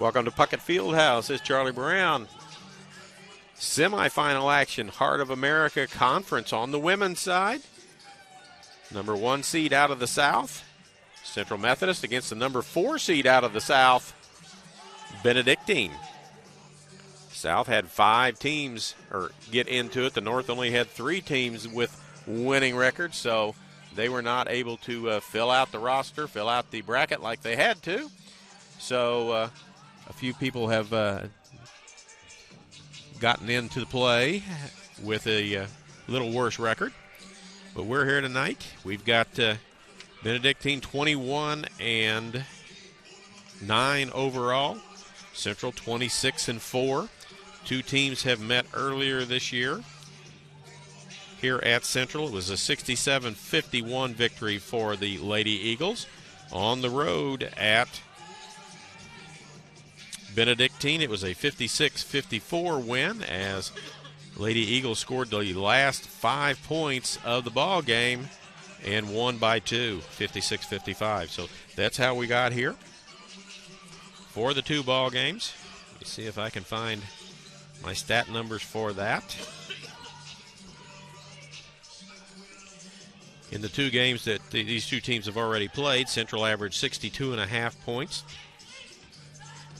Welcome to Puckett Fieldhouse. This is Charlie Brown. Semifinal action, Heart of America Conference on the women's side. Number 1 seed out of the South, Central Methodist, against the number 4 seed out of the South, Benedictine. South had 5 teams get into it. The North only had 3 teams with winning records, so they were not able to fill out the roster, fill out the bracket like they had to. So a few people have gotten into the play with a little worse record. But we're here tonight. We've got Benedictine 21-9 overall. Central 26-4. 2 teams have met earlier this year. Here at Central, it was a 67-51 victory for the Lady Eagles. On the road at Benedictine, it was a 56-54 win as Lady Eagles scored the last 5 points of the ball game and won by 2, 56-55. So that's how we got here for the 2 ball games. Let me see if I can find my stat numbers for that. In the 2 games that these 2 teams have already played, Central averaged 62.5 points.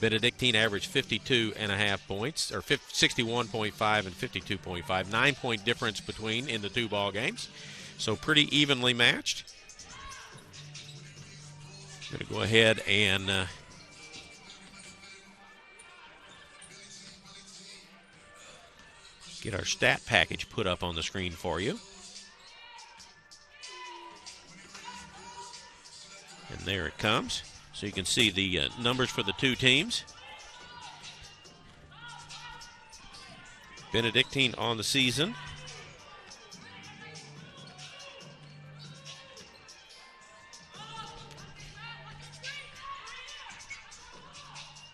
Benedictine averaged 52.5 points, or 61.5 and 52.5. 9-point difference between in the 2 ball games. So pretty evenly matched. I'm going to go ahead and get our stat package put up on the screen for you. And there it comes. So you can see the numbers for the 2 teams. Benedictine on the season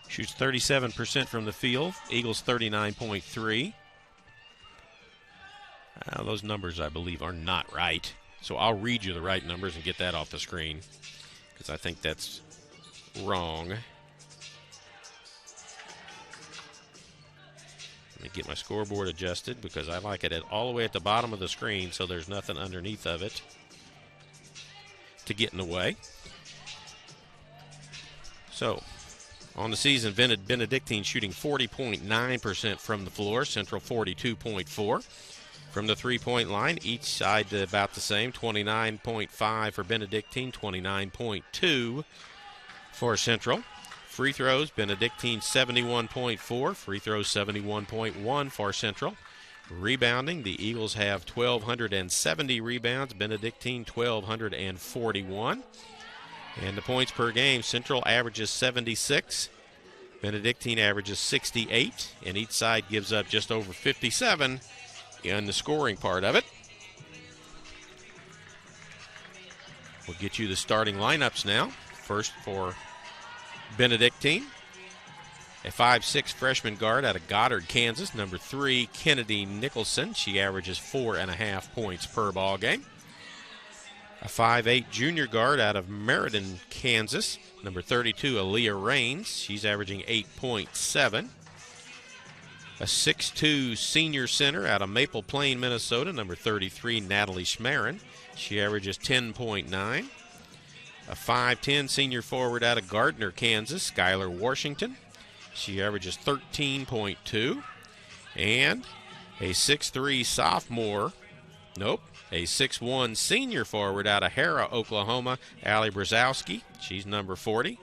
shoots 37% from the field. Eagles 39.3. Those numbers, I believe, are not right. So I'll read you the right numbers and get that off the screen, because I think that's wrong. Let me get my scoreboard adjusted because I like it all the way at the bottom of the screen so there's nothing underneath of it to get in the way. So, on the season, Benedictine shooting 40.9% from the floor, Central 42.4%. From the 3-point line, each side about the same, 29.5 for Benedictine, 29.2 for Central. Free throws, Benedictine 71.4, free throws 71.1 for Central. Rebounding, the Eagles have 1,270 rebounds, Benedictine 1,241. And the points per game, Central averages 76, Benedictine averages 68, and each side gives up just over 57 in the scoring part of it. We'll get you the starting lineups now. First for Benedictine, a 5'6" freshman guard out of Goddard, Kansas, number 3, Kennedy Nicholson. She averages 4.5 points per ball game. A 5'8" junior guard out of Meriden, Kansas, number 32, Aaliyah Raines. She's averaging 8.7. A 6'2" senior center out of Maple Plain, Minnesota, number 33, Natalie Schmarin. She averages 10.9. A 5'10" senior forward out of Gardner, Kansas, Skylar Washington. She averages 13.2. And a 6'3" sophomore, a 6'1" senior forward out of Hara, Oklahoma, Allie Brzezowski. She's number 40.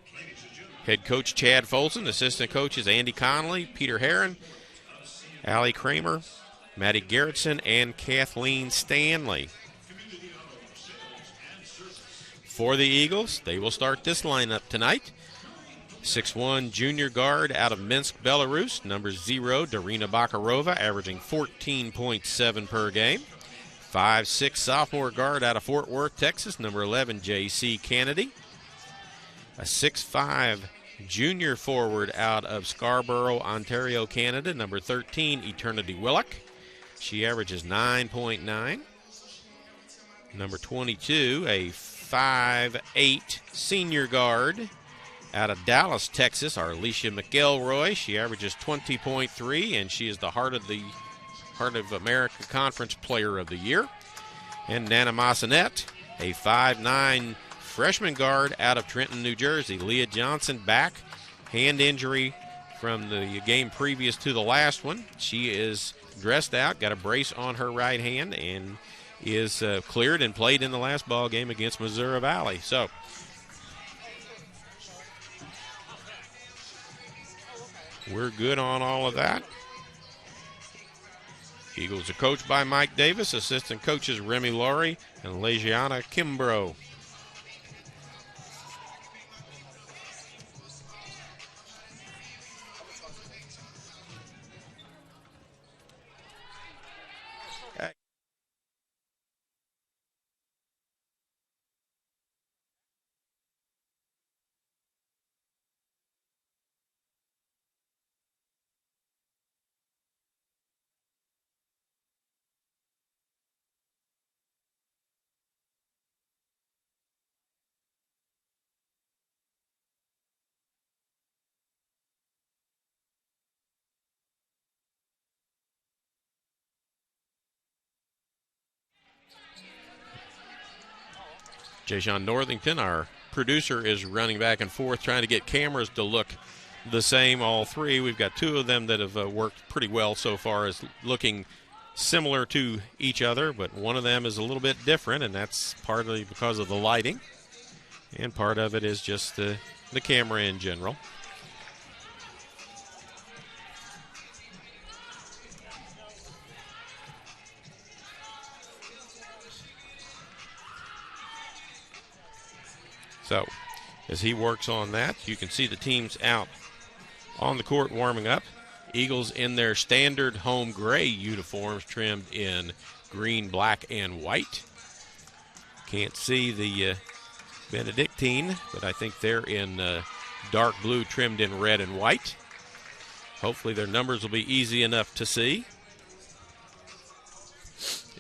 Head coach Chad Folsom, assistant coaches Andy Connolly, Peter Herron, Allie Kramer, Maddie Gerritsen, and Kathleen Stanley. For the Eagles, they will start this lineup tonight. 6'1" junior guard out of Minsk, Belarus, number 0, Darina Bakarova, averaging 14.7 per game. 5'6" sophomore guard out of Fort Worth, Texas, number 11, J.C. Kennedy. A 6'5" junior forward out of Scarborough, Ontario, Canada, number 13, Eternity Willock. She averages 9.9. Number 22, a 5'8" senior guard Out of Dallas, Texas, our Alicia McElroy. She averages 20.3, and she is the Heart of America Conference Player of the Year. And Nana Massanet, a 5'9" freshman guard out of Trenton, New Jersey. Leah Johnson back, hand injury from the game previous to the last one. She is dressed out, got a brace on her right hand, and is cleared and played in the last ball game against Missouri Valley. So we're good on all of that. Eagles are coached by Mike Davis, assistant coaches Remy Laurie and Legiana Kimbrough. Jason Northington, our producer, is running back and forth trying to get cameras to look the same, all three. We've got two of them that have worked pretty well so far as looking similar to each other, but one of them is a little bit different, and that's partly because of the lighting, and part of it is just the camera in general. So, as he works on that, you can see the teams out on the court warming up. Eagles in their standard home gray uniforms trimmed in green, black, and white. Can't see the Benedictine, but I think they're in dark blue trimmed in red and white. Hopefully their numbers will be easy enough to see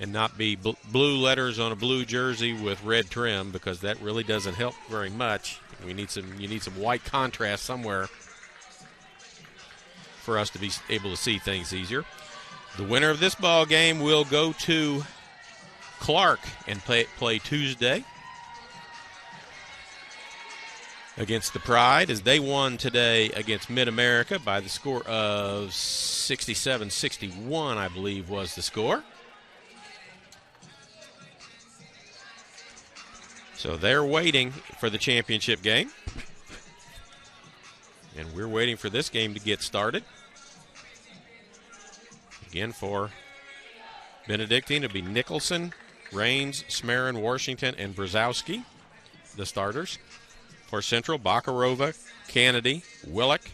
and not be blue letters on a blue jersey with red trim, because that really doesn't help very much. You need some white contrast somewhere for us to be able to see things easier. The winner of this ball game will go to Clark and play Tuesday against the Pride, as they won today against Mid-America by the score of 67-61, I believe was the score. So they're waiting for the championship game. And we're waiting for this game to get started. Again, for Benedictine, it'll be Nicholson, Raines, Smarin, Washington, and Brzezowski, the starters. For Central, Bakarova, Kennedy, Willick,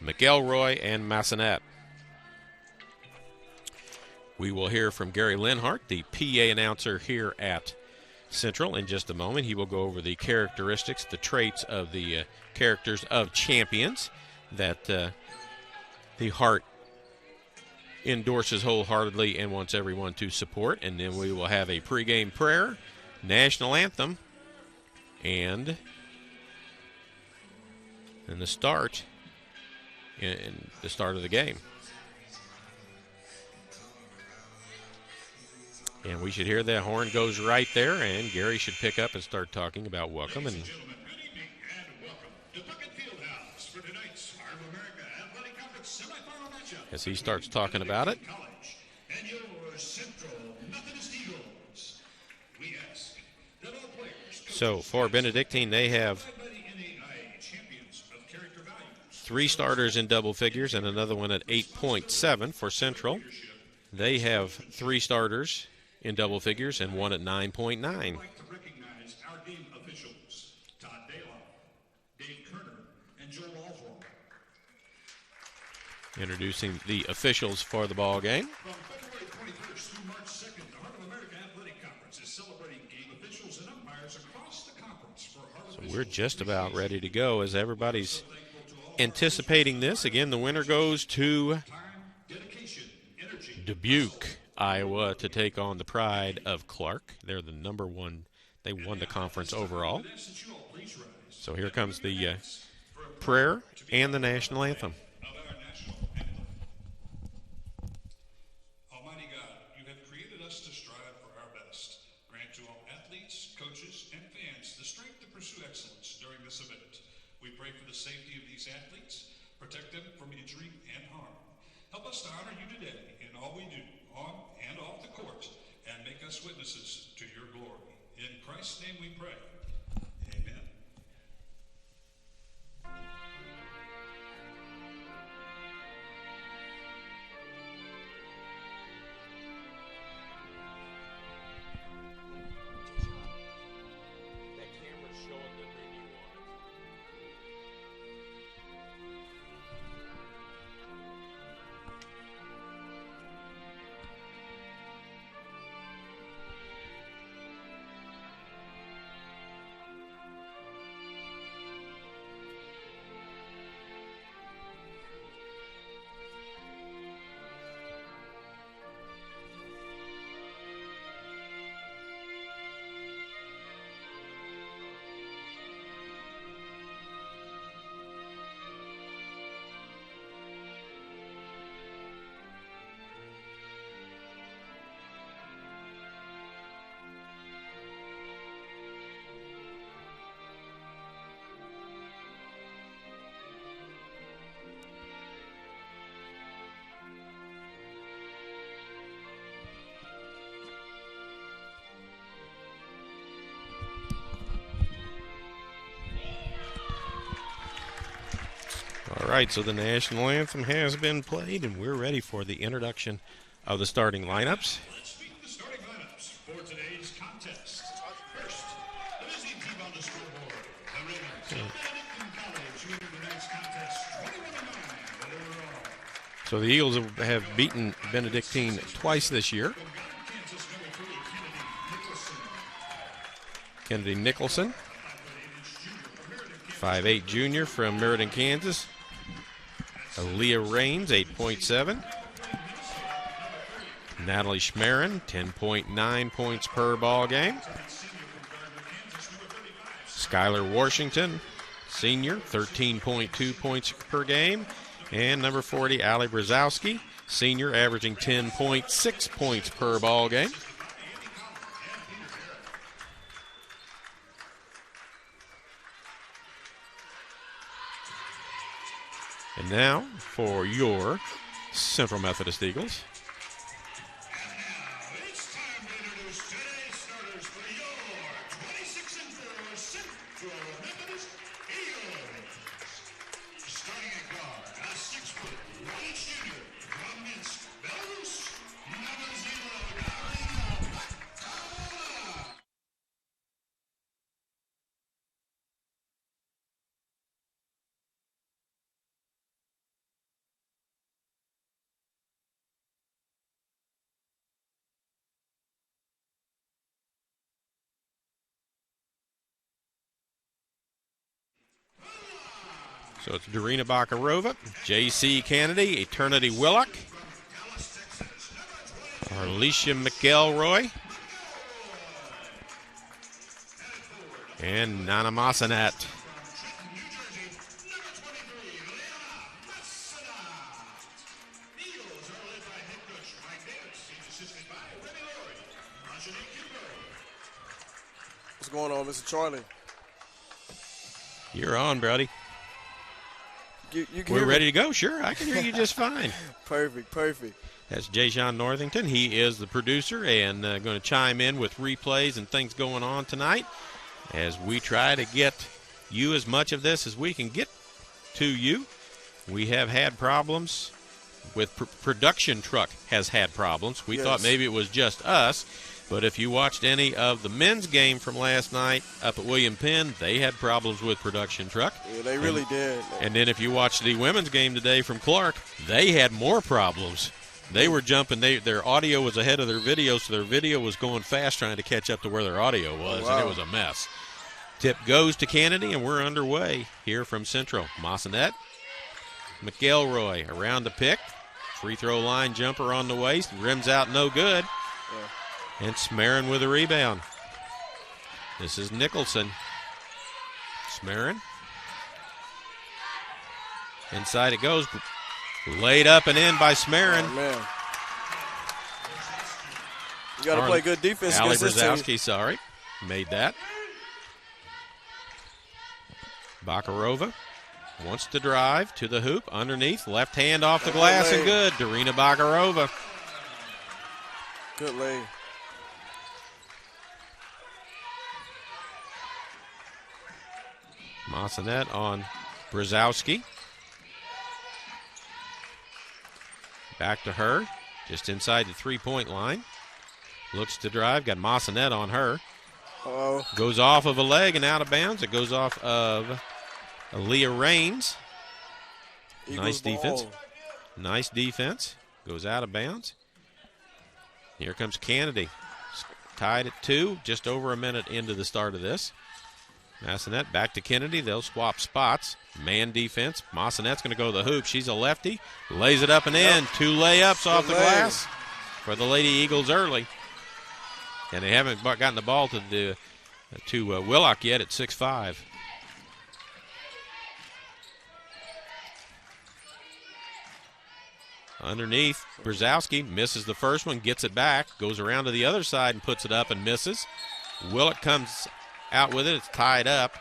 McElroy, and Massanet. We will hear from Gary Linhart, the PA announcer here at Central, in just a moment. He will go over the characteristics, the traits of the characters of champions that the Heart endorses wholeheartedly and wants everyone to support. And then we will have a pregame prayer, national anthem, and the start in the start of the game. And we should hear that horn goes right there, and Gary should pick up and start talking about welcome. And as he starts talking about it, so for Benedictine, they have 3 starters in double figures and another one at 8.7. For Central, they have 3 starters in double figures and one at 9.9. I'd like to recognize our game officials, Todd Daylow, Dave Kerner, and Joel Oswald. Introducing the officials for the ball game. From February 21st through March 2nd, the Heart of America Athletic Conference is celebrating game officials and umpires across the conference. So we're just about ready to go as everybody's anticipating this. Again, the winner goes to Dubuque, Iowa, to take on the Pride of Clark. They're the number one. They won the conference overall. So here comes the prayer and the national anthem. Almighty God, you have created us to strive for our best. Grant to all athletes, coaches, and fans the strength to pursue excellence during this event. We pray for the safety of these athletes, protect them from injury and harm. Help us to honor you today in all we do, on and off the court, and make us witnesses to your glory. In Christ's name we pray. Amen. That camera's showing the preview on it. All right, so the national anthem has been played, and we're ready for the introduction of the starting lineups. Let's meet the starting lineups for today's contest. First, the visiting team on the scoreboard. The Ravens of Benedictine College winning tonight's contest 21-9 overall. So the Eagles have beaten Benedictine twice this year. From Goddard, Kansas, number 3, Kennedy Nicholson, 5'8" junior from Meriden, Kansas. Aaliyah Raines, 8.7. Natalie Schmerin, 10.9 points per ball game. Skylar Washington, senior, 13.2 points per game. And number 40, Allie Brzezowski, senior, averaging 10.6 points per ball game. And now for your Central Methodist Eagles. It's time to introduce today's starters for your 26-4 Central Methodist Eagles. Starting at guard, a 6-foot, 1-inch junior from Minsk, Belarus, number 0, Darina Bakala. So it's Darina Bakarova, J.C. Kennedy, Eternity Willock, Alicia McElroy, and Nana Massanet. What's going on, Mr. Charlie? You're on, Brody. You can We're hear me? ready to go. Sure, I can hear you just fine. Perfect. That's Jay Sean Northington. He is the producer and going to chime in with replays and things going on tonight as we try to get you as much of this as we can get to you. We have had problems with production truck has had problems. We thought maybe it was just us, but if you watched any of the men's game from last night up at William Penn, they had problems with production truck. Yeah, they really did. And then if you watched the women's game today from Clark, they had more problems. They were jumping. Their audio was ahead of their video, so their video was going fast trying to catch up to where their audio was, and it was a mess. Tip goes to Kennedy, and we're underway here from Central. Massanet, McElroy around the pick. Free throw line jumper on the waist. Rims out no good. Yeah. And Smarin with a rebound. This is Nicholson. Smarin. Inside it goes. Laid up and in by Smerin. Oh, man. You got to play good defense Ali against this team. Brzezowski, sorry, made that. Bakarova wants to drive to the hoop. Underneath, left hand off the glass and good. Darina Bakarova. Good lay. Massanet on Brzezowski. Back to her, just inside the three-point line. Looks to drive, got Massanet on her. Uh-oh. Goes off of a leg and out of bounds. It goes off of Aaliyah Raines. Nice defense. Nice defense. Goes out of bounds. Here comes Kennedy. Tied at 2, just over a minute into the start of this. Massanet back to Kennedy. They'll swap spots. Man defense. Massanet's going to go to the hoop. She's a lefty. Lays it up and in. 2 layups off the glass for the Lady Eagles early. And they haven't gotten the ball to Willock yet at 6'5". Underneath, Brzezowski misses the first one, gets it back, goes around to the other side and puts it up and misses. Willock comes out with it. It's tied up.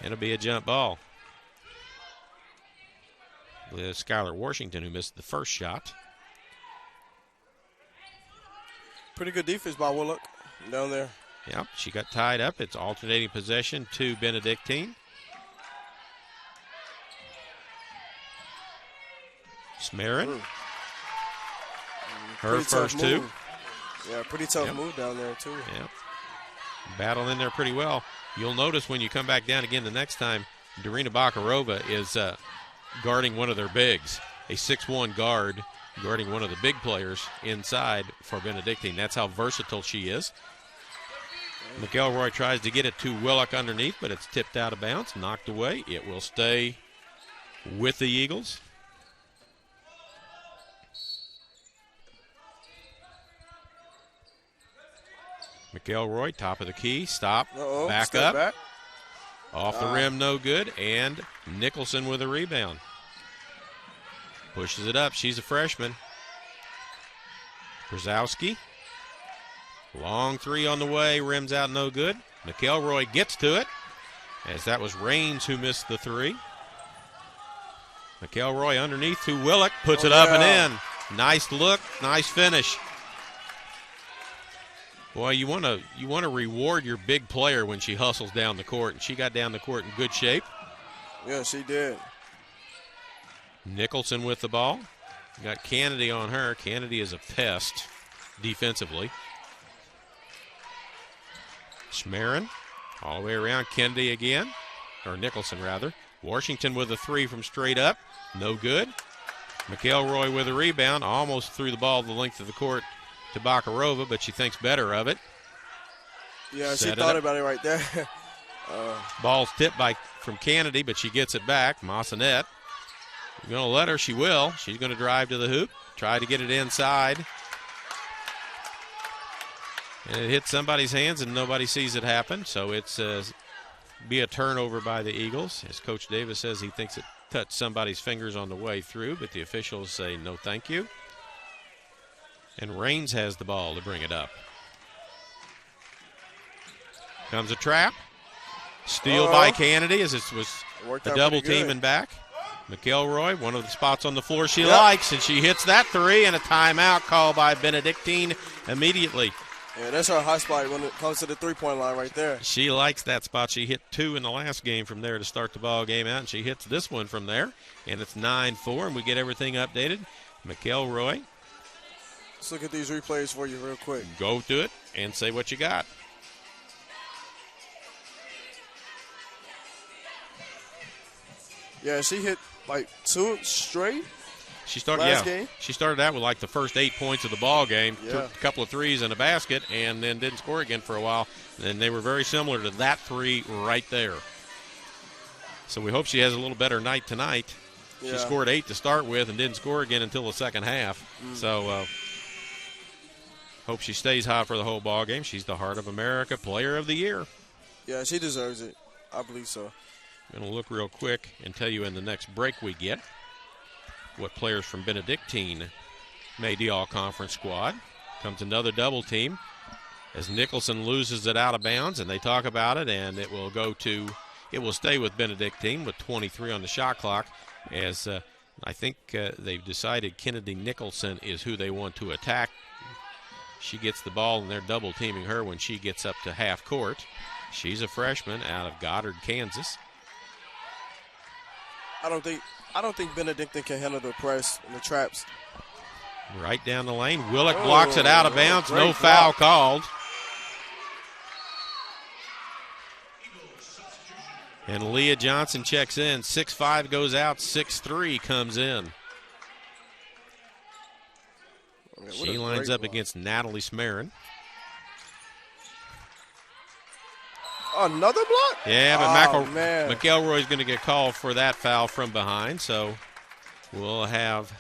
It'll be a jump ball. With Skylar Washington, who missed the first shot. Pretty good defense by Willock down there. Yep, she got tied up. It's alternating possession to Benedictine. Smerin. Her first 2. Yeah, pretty tough move down there, too. Yep. Battle in there pretty well. You'll notice when you come back down again the next time, Darina Bakarova is guarding one of their bigs, a 6'1" guard guarding one of the big players inside for Benedictine. That's how versatile she is. McElroy tries to get it to Willock underneath, but it's tipped out of bounds, knocked away. It will stay with the Eagles. McElroy, top of the key, stop, back up. Back. Off the rim, no good, and Nicholson with a rebound. Pushes it up, she's a freshman. Brzezowski, long 3 on the way, rims out, no good. McElroy gets to it, as that was Raines who missed the 3. McElroy underneath to Willock, puts it up and in. Nice look, nice finish. Boy, you want to reward your big player when she hustles down the court, and she got down the court in good shape. Yeah, she did. Nicholson with the ball. Got Kennedy on her. Kennedy is a pest defensively. Smerin all the way around. Kennedy again, or Nicholson rather. Washington with a 3 from straight up. No good. McElroy with a rebound. Almost threw the ball the length of the court to Bakarova, but she thinks better of it. Yeah, she thought about it right there. Ball's tipped from Kennedy, but she gets it back. Massanet. You're going to let her, she will. She's going to drive to the hoop, try to get it inside. And it hits somebody's hands, and nobody sees it happen, so it's be a turnover by the Eagles. As Coach Davis says, he thinks it touched somebody's fingers on the way through, but the officials say no thank you. And Raines has the ball to bring it up. Comes a trap. Steal by Kennedy as it was a double team and back. McElroy, one of the spots on the floor she likes, and she hits that 3, and a timeout called by Benedictine immediately. Yeah, that's her hot spot when it comes to the three-point line right there. She likes that spot. She hit 2 in the last game from there to start the ball game out, and she hits this one from there, and it's 9-4, and we get everything updated. McElroy. Let's look at these replays for you real quick. Go to it and say what you got. Yeah, she hit like 2 straight. She started, last game. She started out with like the first 8 points of the ball game, Yeah. a couple of threes and a basket, and then didn't score again for a while. And they were very similar to that 3 right there. So we hope she has a little better night tonight. Yeah. She scored 8 to start with and didn't score again until the second half. So hope she stays hot for the whole ball game. She's the Heart of America Player of the Year. Yeah, she deserves it. I believe so. I'm going to look real quick and tell you in the next break we get what players from Benedictine made the all-conference squad. Comes another double team as Nicholson loses it out of bounds, and they talk about it, and it will stay with Benedictine with 23 on the shot clock, as I think they've decided Kennedy Nicholson is who they want to attack. She gets the ball, and they're double teaming her when she gets up to half court. She's a freshman out of Goddard, Kansas. I don't think Benedictine can handle the press and the traps. Right down the lane. Willock blocks it out of bounds. No foul called. And Leah Johnson checks in. 6'5" goes out. 6'3" comes in. She lines up against Natalie Smarin. Another block? Yeah, but McElroy's going to get called for that foul from behind, so we'll have...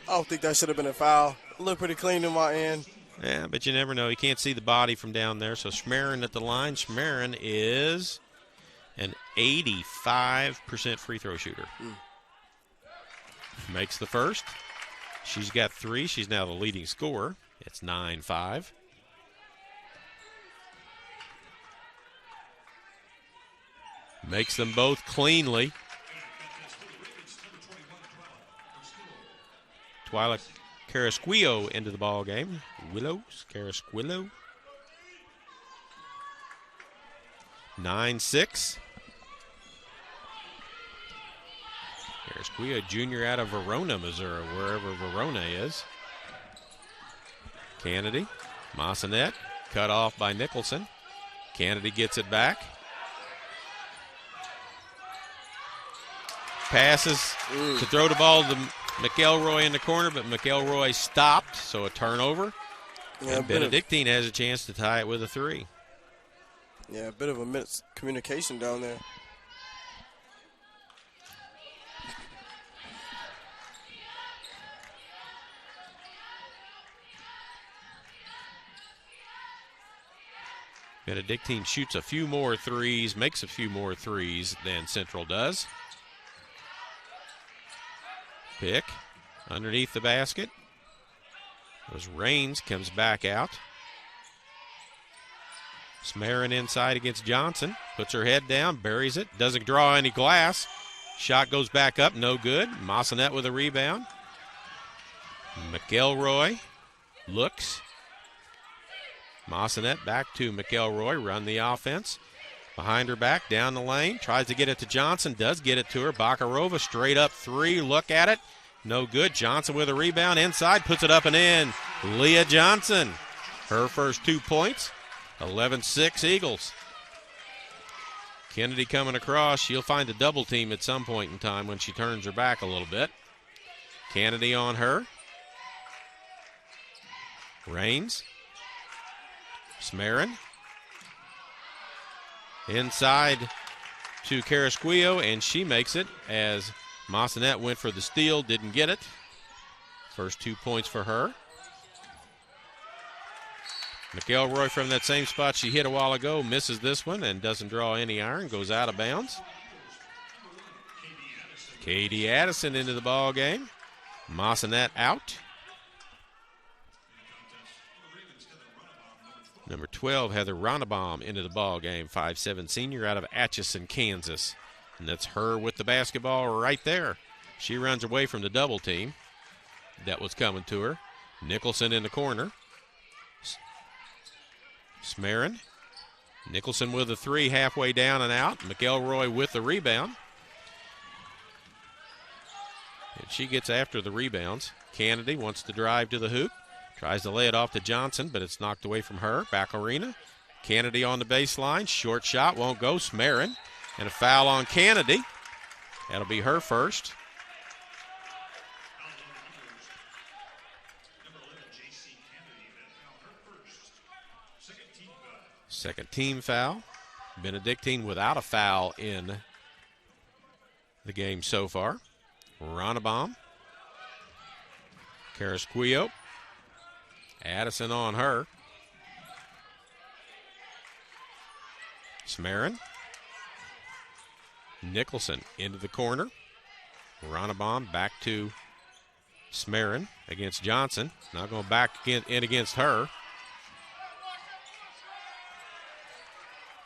I don't think that should have been a foul. It looked pretty clean in my end. Yeah, but you never know. You can't see the body from down there. So Smarin at the line. Smarin is an 85% free throw shooter. Makes the first. She's got 3. She's now the leading scorer. It's 9-5. Makes them both cleanly. Twyla Carrasquillo into the ball game. Carrasquillo. 9-6. Carrasquillo, junior out of Verona, Missouri, wherever Verona is. Kennedy, Massanet, cut off by Nicholson. Kennedy gets it back. Passes to throw the ball to McElroy in the corner, but McElroy stopped, so a turnover. Yeah, and Benedictine has a chance to tie it with a 3. Yeah, a bit of a miscommunication down there. Benedictine shoots a few more threes, makes a few more threes than Central does. Pick underneath the basket. As Raines comes back out. Smarin inside against Johnson. Puts her head down, buries it. Doesn't draw any glass. Shot goes back up, no good. Massanet with a rebound. McElroy looks. Massanet back to McElroy, run the offense. Behind her back, down the lane, tries to get it to Johnson, does get it to her. Bakarova, straight up 3, look at it. No good. Johnson with a rebound, inside, puts it up and in. Leah Johnson, her first 2 points, 11-6 Eagles. Kennedy coming across, she'll find a double team at some point in time when she turns her back a little bit. Kennedy on her. Raines. Smarin. Inside to Carrasquillo, and she makes it as Massanet went for the steal, didn't get it. First 2 points for her. McElroy from that same spot she hit a while ago, misses this one and doesn't draw any iron, goes out of bounds. Katie Addison into the ball game. Massanet out. Number 12, Heather Ronnebaum into the ball game, 5'7" senior out of Atchison, Kansas. And that's her with the basketball right there. She runs away from the double team that was coming to her. Nicholson in the corner. Smarin. Nicholson with a 3 halfway down and out. McElroy with the rebound. And she gets after the rebounds. Kennedy wants to drive to the hoop. Tries to lay it off to Johnson, but it's knocked away from her. Back arena. Kennedy on the baseline. Short shot won't go. Smarin. And a foul on Kennedy. That'll be her first. Second team foul. Benedictine without a foul in the game so far. Ronnebaum. Carrasquillo. Addison on her. Smarin. Nicholson into the corner. Ronnebaum back to Smarin against Johnson. Now going back in against her.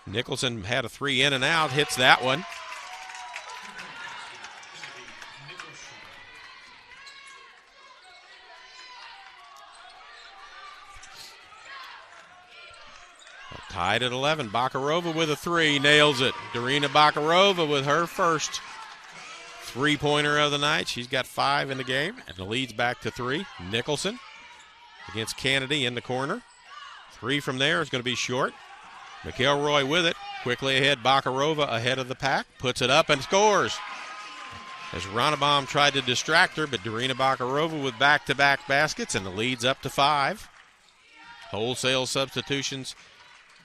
Nicholson had a 3 in and out, hits that one. Tied at 11. Bakarova with a 3, nails it. Darina Bakarova with her first three-pointer of the night. She's got 5 in the game, and the lead's back to 3. Nicholson against Kennedy in the corner. 3 from there is going to be short. McElroy with it. Quickly ahead, Bakarova ahead of the pack. Puts it up and scores. As Ronnebaum tried to distract her, but Darina Bakarova with back-to-back baskets, and the lead's up to 5. Wholesale substitutions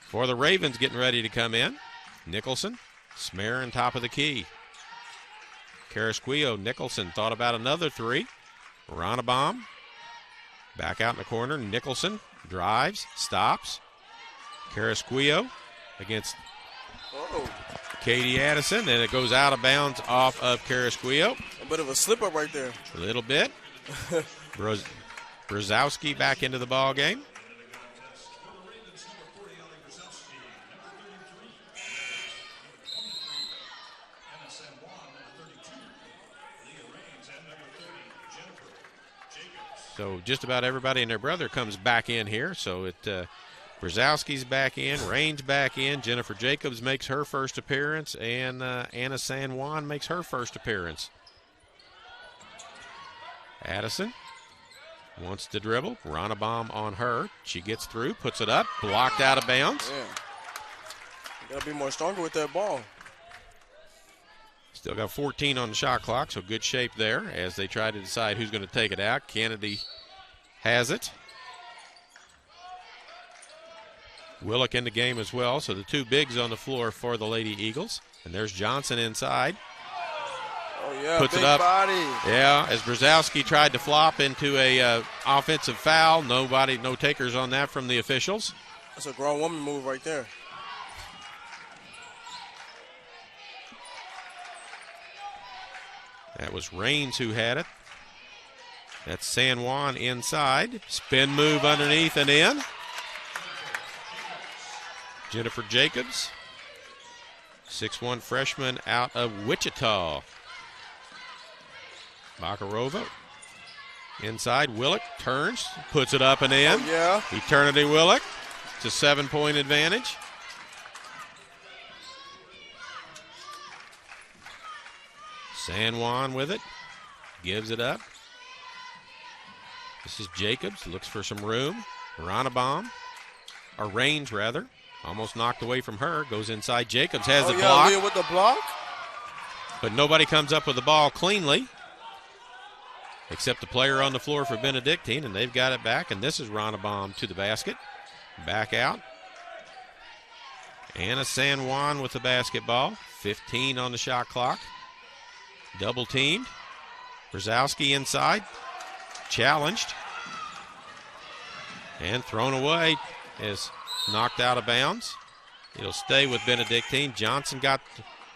for the Ravens getting ready to come in. Nicholson, Smarin top of the key. Carrasquillo, Nicholson thought about another 3. Ronnebaum back out in the corner. Nicholson drives, stops. Carrasquillo against Katie Addison, and it goes out of bounds off of Carrasquillo. A bit of a slip up right there. A little bit. Brzezowski back into the ball game. So just about everybody and their brother comes back in here. So Brzezowski's back in, Raines back in, Jennifer Jacobs makes her first appearance, and Anna San Juan makes her first appearance. Addison wants to dribble. Ronnebaum on her. She gets through, puts it up, blocked out of bounds. Yeah. You gotta be more stronger with that ball. Still got 14 on the shot clock, so good shape there as they try to decide who's going to take it out. Kennedy has it. Willock in the game as well, so the 2 bigs on the floor for the Lady Eagles. And there's Johnson inside. Oh, yeah, puts big it up. Body. Yeah, as Brzezowski tried to flop into a offensive foul. No takers on that from the officials. That's a grown woman move right there. That was Raines who had it. That's San Juan inside. Spin move underneath and in. Jennifer Jacobs, 6'1" freshman out of Wichita. Bakarova inside. Willock turns, puts it up and in. Oh, yeah. Eternity Willock. It's a 7-point advantage. San Juan with it. Gives it up. This is Jacobs. Looks for some room. Ronnebaum. Or Raines, rather. Almost knocked away from her. Goes inside. Jacobs has the block. Leah with the block. But nobody comes up with the ball cleanly. Except the player on the floor for Benedictine. And they've got it back. And this is Ronnebaum to the basket. Back out. Anna San Juan with the basketball. 15 on the shot clock. Double teamed. Brzezowski inside. Challenged. And thrown away as knocked out of bounds. It'll stay with Benedictine. Johnson got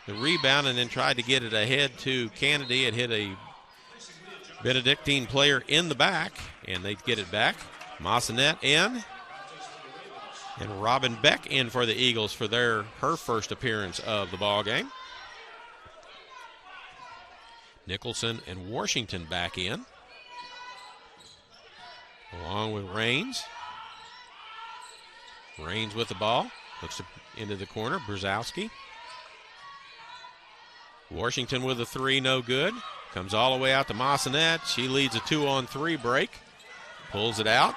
the rebound and then tried to get it ahead to Kennedy. It hit a Benedictine player in the back, and they get it back. Massanet in. And Robin Beck in for the Eagles for her first appearance of the ball game. Nicholson and Washington back in, along with Raines. Raines with the ball, looks into the corner. Brzezowski. Washington with a 3, no good. Comes all the way out to Massanet. She leads a 2-on-3 break. Pulls it out.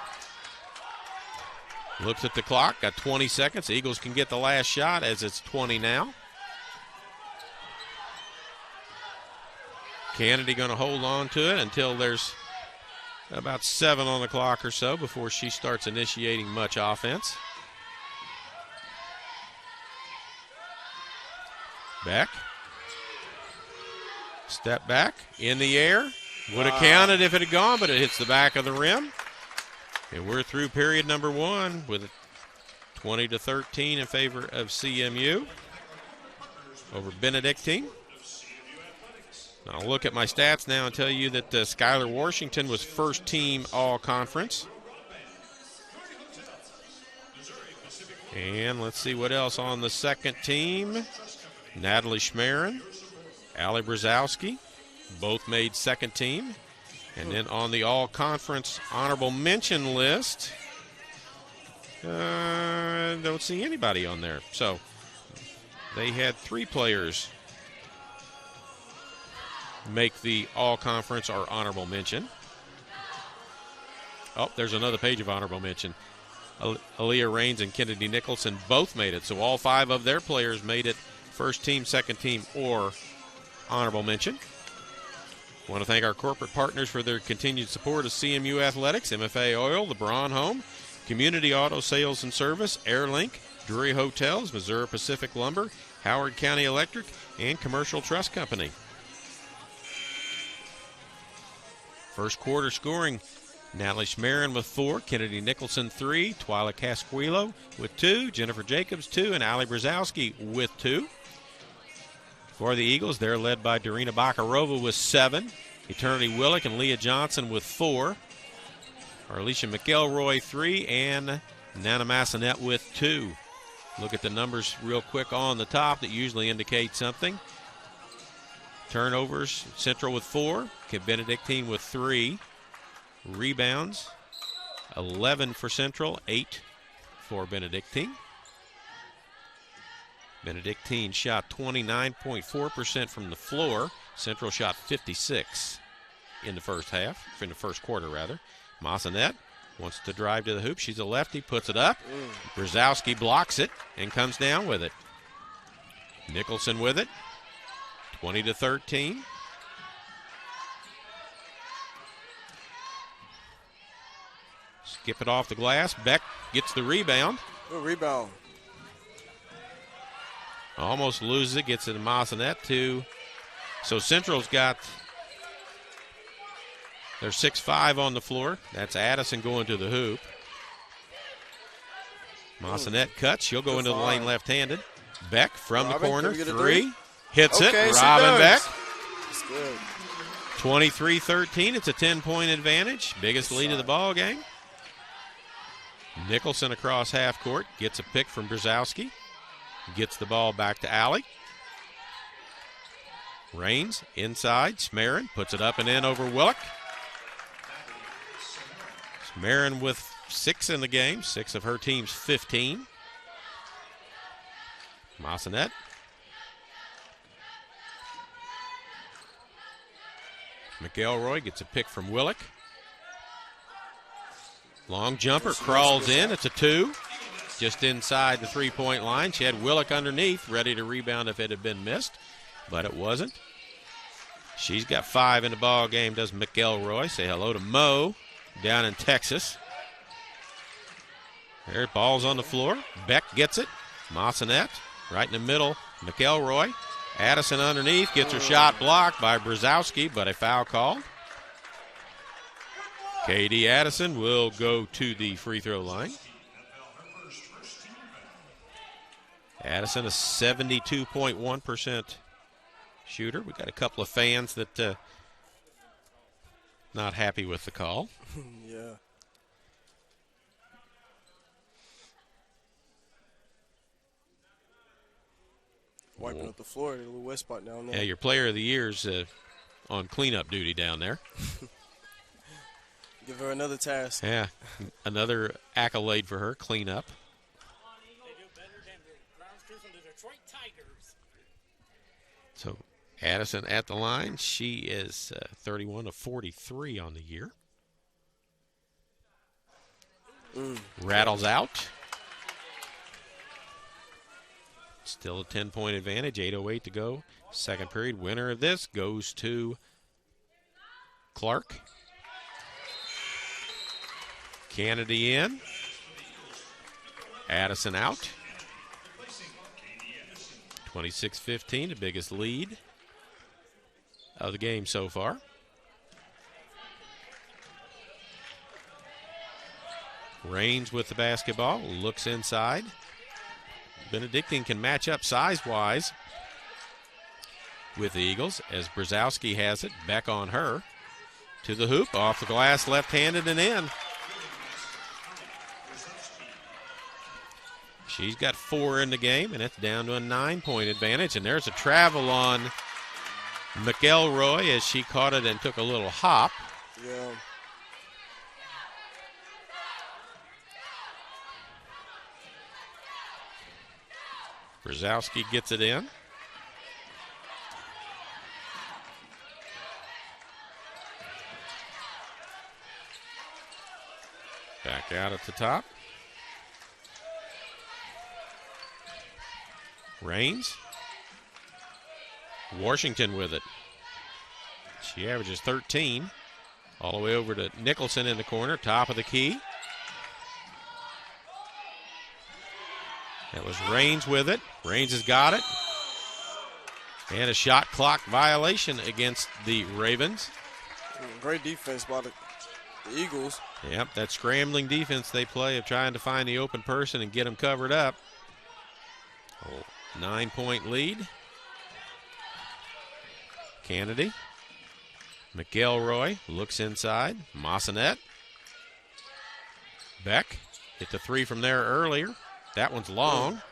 Looks at the clock, got 20 seconds. Eagles can get the last shot as it's 20 now. Kennedy going to hold on to it until there's about 7 on the clock or so before she starts initiating much offense. Beck. Step back, in the air. Would have counted if it had gone, but it hits the back of the rim. And we're through period number 1 with 20-13 in favor of CMU over Benedictine. I'll look at my stats now and tell you that Skylar Washington was first team all-conference. And let's see what else on the second team. Natalie Schmerin, Allie Brzezowski, both made second team. And then on the all-conference honorable mention list, don't see anybody on there. So they had 3 players make the all-conference or honorable mention. Oh, there's another page of honorable mention. Aaliyah Raines and Kennedy Nicholson both made it. So all 5 of their players made it first team, second team, or honorable mention. I want to thank our corporate partners for their continued support of CMU Athletics, MFA Oil, the Braun Home, Community Auto Sales and Service, AirLink, Drury Hotels, Missouri Pacific Lumber, Howard County Electric, and Commercial Trust Company. First quarter scoring, Natalie Schmerin with 4, Kennedy Nicholson 3, Twyla Casquillo with 2, Jennifer Jacobs 2, and Allie Brzezowski with 2. For the Eagles, they're led by Darina Bakarova with 7, Eternity Willick and Leah Johnson with 4, Arlisha McElroy 3, and Nana Massanet with 2. Look at the numbers real quick on the top that usually indicate something. Turnovers, Central with 4, Benedictine with 3. Rebounds, 11 for Central, 8 for Benedictine. Benedictine shot 29.4% from the floor. Central shot 56 in the first quarter rather. Massanet wants to drive to the hoop. She's a lefty, puts it up. Brzezowski blocks it and comes down with it. Nicholson with it. 20-13. Skip it off the glass. Beck gets the rebound. Good rebound. Almost loses it. Gets it to Massanet too. So Central's got their 6'5" on the floor. That's Addison going to the hoop. Massanet cuts. She'll go into the lane left-handed. Beck from the corner. 3. Hits it. Robin Beck. That's good. 23-13. It's a 10-point advantage. Biggest lead of the ball game. Nicholson across half court. Gets a pick from Brzezowski. Gets the ball back to Allie. Raines inside. Schmerin puts it up and in over Willick. Schmerin with 6 in the game. 6 of her team's 15. Massanet. McElroy gets a pick from Willick. Long jumper, crawls in. It's a 2. Just inside the 3-point line. She had Willick underneath, ready to rebound if it had been missed, but it wasn't. She's got 5 in the ball game, does McElroy. Say hello to Mo down in Texas. There, ball's on the floor. Beck gets it. Massanet right in the middle. McElroy. Addison underneath, gets her shot blocked by Brzezowski, but a foul called. Katie Addison will go to the free throw line. Addison, a 72.1% shooter. We got a couple of fans that not happy with the call. Yeah. Wiping up the floor, a little wet spot down there. Yeah, your player of the year's on cleanup duty down there. Give her another task. Yeah, another accolade for her, cleanup. So Addison at the line. She is 31 of 43 on the year. Rattles out. Still a 10-point advantage, 8:08 to go. Second period, winner of this goes to Clark. Kennedy in. Addison out. 26-15, the biggest lead of the game so far. Raines with the basketball, looks inside. Benedictine can match up size-wise with the Eagles as Brzezowski has it. Beck on her. To the hoop, off the glass, left-handed and in. She's got 4 in the game, and it's down to a 9-point advantage. And there's a travel on McElroy as she caught it and took a little hop. Yeah. Brzezowski gets it in. Back out at the top. Raines. Washington with it. She averages 13. All the way over to Nicholson in the corner, top of the key. That was Raines with it. Raines has got it. And a shot clock violation against the Ravens. Great defense by the Eagles. Yep, that scrambling defense they play of trying to find the open person and get them covered up. 9-point lead. Kennedy. McElroy looks inside. Massanet. Beck hit the 3 from there earlier. That one's long.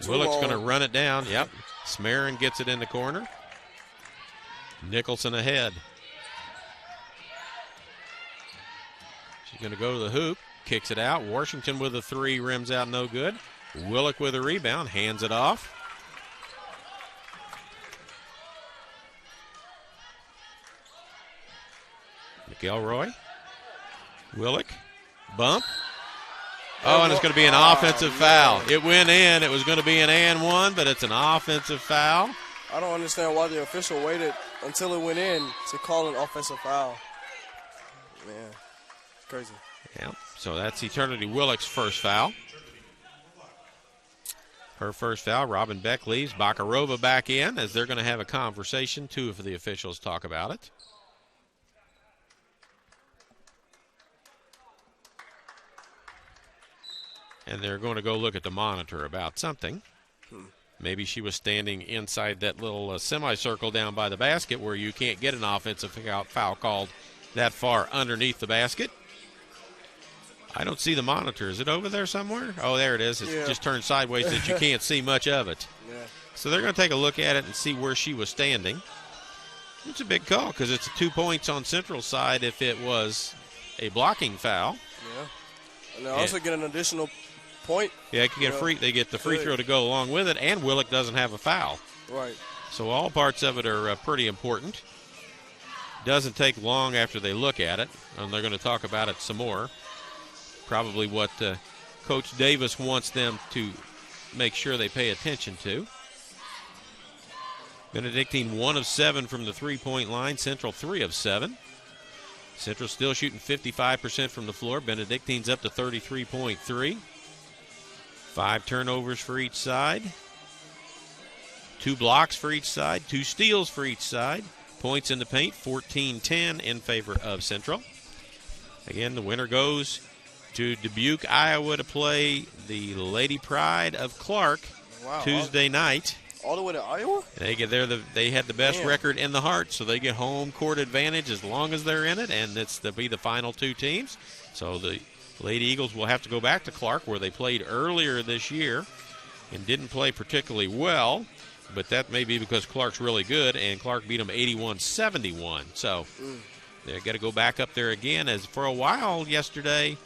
Willock's going to run it down. Yep. Smarin gets it in the corner. Nicholson ahead. She's going to go to the hoop. Kicks it out. Washington with a 3. Rims out no good. Willock with a rebound. Hands it off. McElroy. Willock. Bump. Oh, and it's going to be an offensive foul. It went in. It was going to be an and one, but it's an offensive foul. I don't understand why the official waited until it went in to call an offensive foul. Man, crazy. Yeah, so that's Eternity Willock's first foul. Her first foul. Robin Beck leaves. Bakarova back in as they're going to have a conversation. 2 of the officials talk about it. And they're going to go look at the monitor about something. Maybe she was standing inside that little semicircle down by the basket where you can't get an offensive foul called that far underneath the basket. I don't see the monitor. Is it over there somewhere? Oh, there it is. It's just turned sideways that you can't see much of it. Yeah. So they're going to take a look at it and see where she was standing. It's a big call because it's 2 points on Central's side if it was a blocking foul. Yeah. And they also get an additional point. Yeah, they can get they get the free throw to go along with it, and Willock doesn't have a foul. Right. So all parts of it are pretty important. Doesn't take long after they look at it, and they're going to talk about it some more. Probably what Coach Davis wants them to make sure they pay attention to. Benedictine 1 of 7 from the 3-point line. Central 3 of 7. Central still shooting 55% from the floor. Benedictine's up to 33.3. 5 turnovers for each side. 2 blocks for each side. 2 steals for each side. Points in the paint, 14-10 in favor of Central. Again, the winner goes to Dubuque, Iowa to play the Lady Pride of Clark Tuesday night. All the way to Iowa? They get there. They had the best record in the Heart, so they get home court advantage as long as they're in it, and they'll be the final 2 teams. So the Lady Eagles will have to go back to Clark, where they played earlier this year and didn't play particularly well, but that may be because Clark's really good, and Clark beat them 81-71. So they've got to go back up there again, as for a while yesterday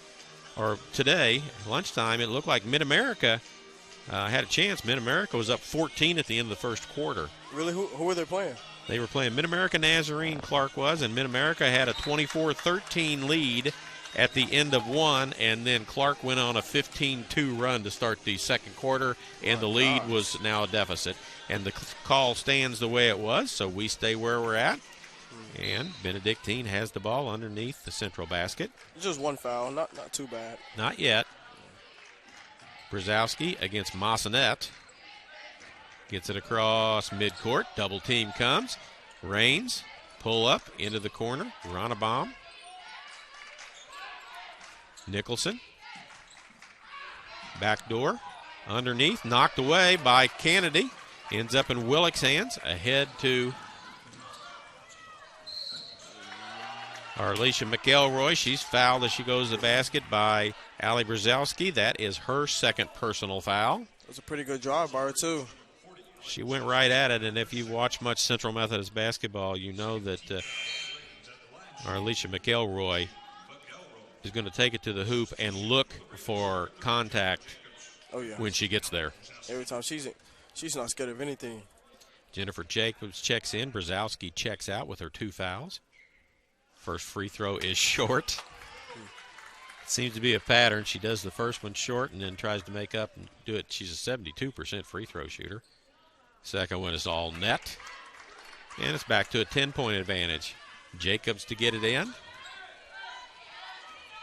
or today, lunchtime, it looked like Mid-America had a chance. Mid-America was up 14 at the end of the first quarter. Really? Who were they playing? They were playing Mid-America Nazarene, Clark was, and Mid-America had a 24-13 lead at the end of one, and then Clark went on a 15-2 run to start the second quarter, and the lead was now a deficit. And the call stands the way it was, so we stay where we're at. And Benedictine has the ball underneath the Central basket. Just 1 foul, not too bad. Not yet. Brzezowski against Massanet. Gets it across midcourt. Double team comes. Raines, pull up into the corner. Ronnebaum. Nicholson. Back door. Underneath. Knocked away by Kennedy. Ends up in Willick's hands, ahead to Arlisha McElroy. She's fouled as she goes to the basket by Allie Brzezowski. That is her second personal foul. That's a pretty good job by her, too. She went right at it, and if you watch much Central Methodist basketball, you know that Arlisha McElroy is going to take it to the hoop and look for contact when she gets there. Every time she's not scared of anything. Jennifer Jacobs checks in. Brzezowski checks out with her 2 fouls. First free throw is short. It seems to be a pattern. She does the first one short and then tries to make up and do it. She's a 72% free throw shooter. Second one is all net. And it's back to a 10-point advantage. Jacobs to get it in.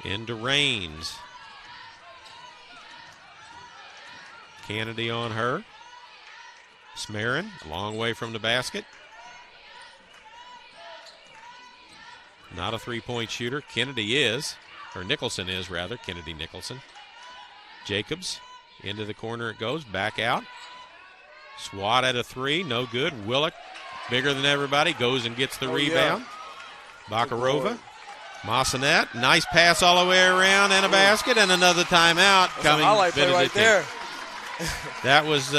Into Raines. Kennedy on her. Smarin, a long way from the basket. Not a three-point shooter. Kennedy is, or Nicholson is, rather. Kennedy Nicholson. Jacobs, into the corner it goes, back out. Swat at a 3, no good. Willick, bigger than everybody, goes and gets the rebound. Yeah. Bakarova. Massanet, nice pass all the way around and a basket and another timeout. That's coming. A highlight play right there. That was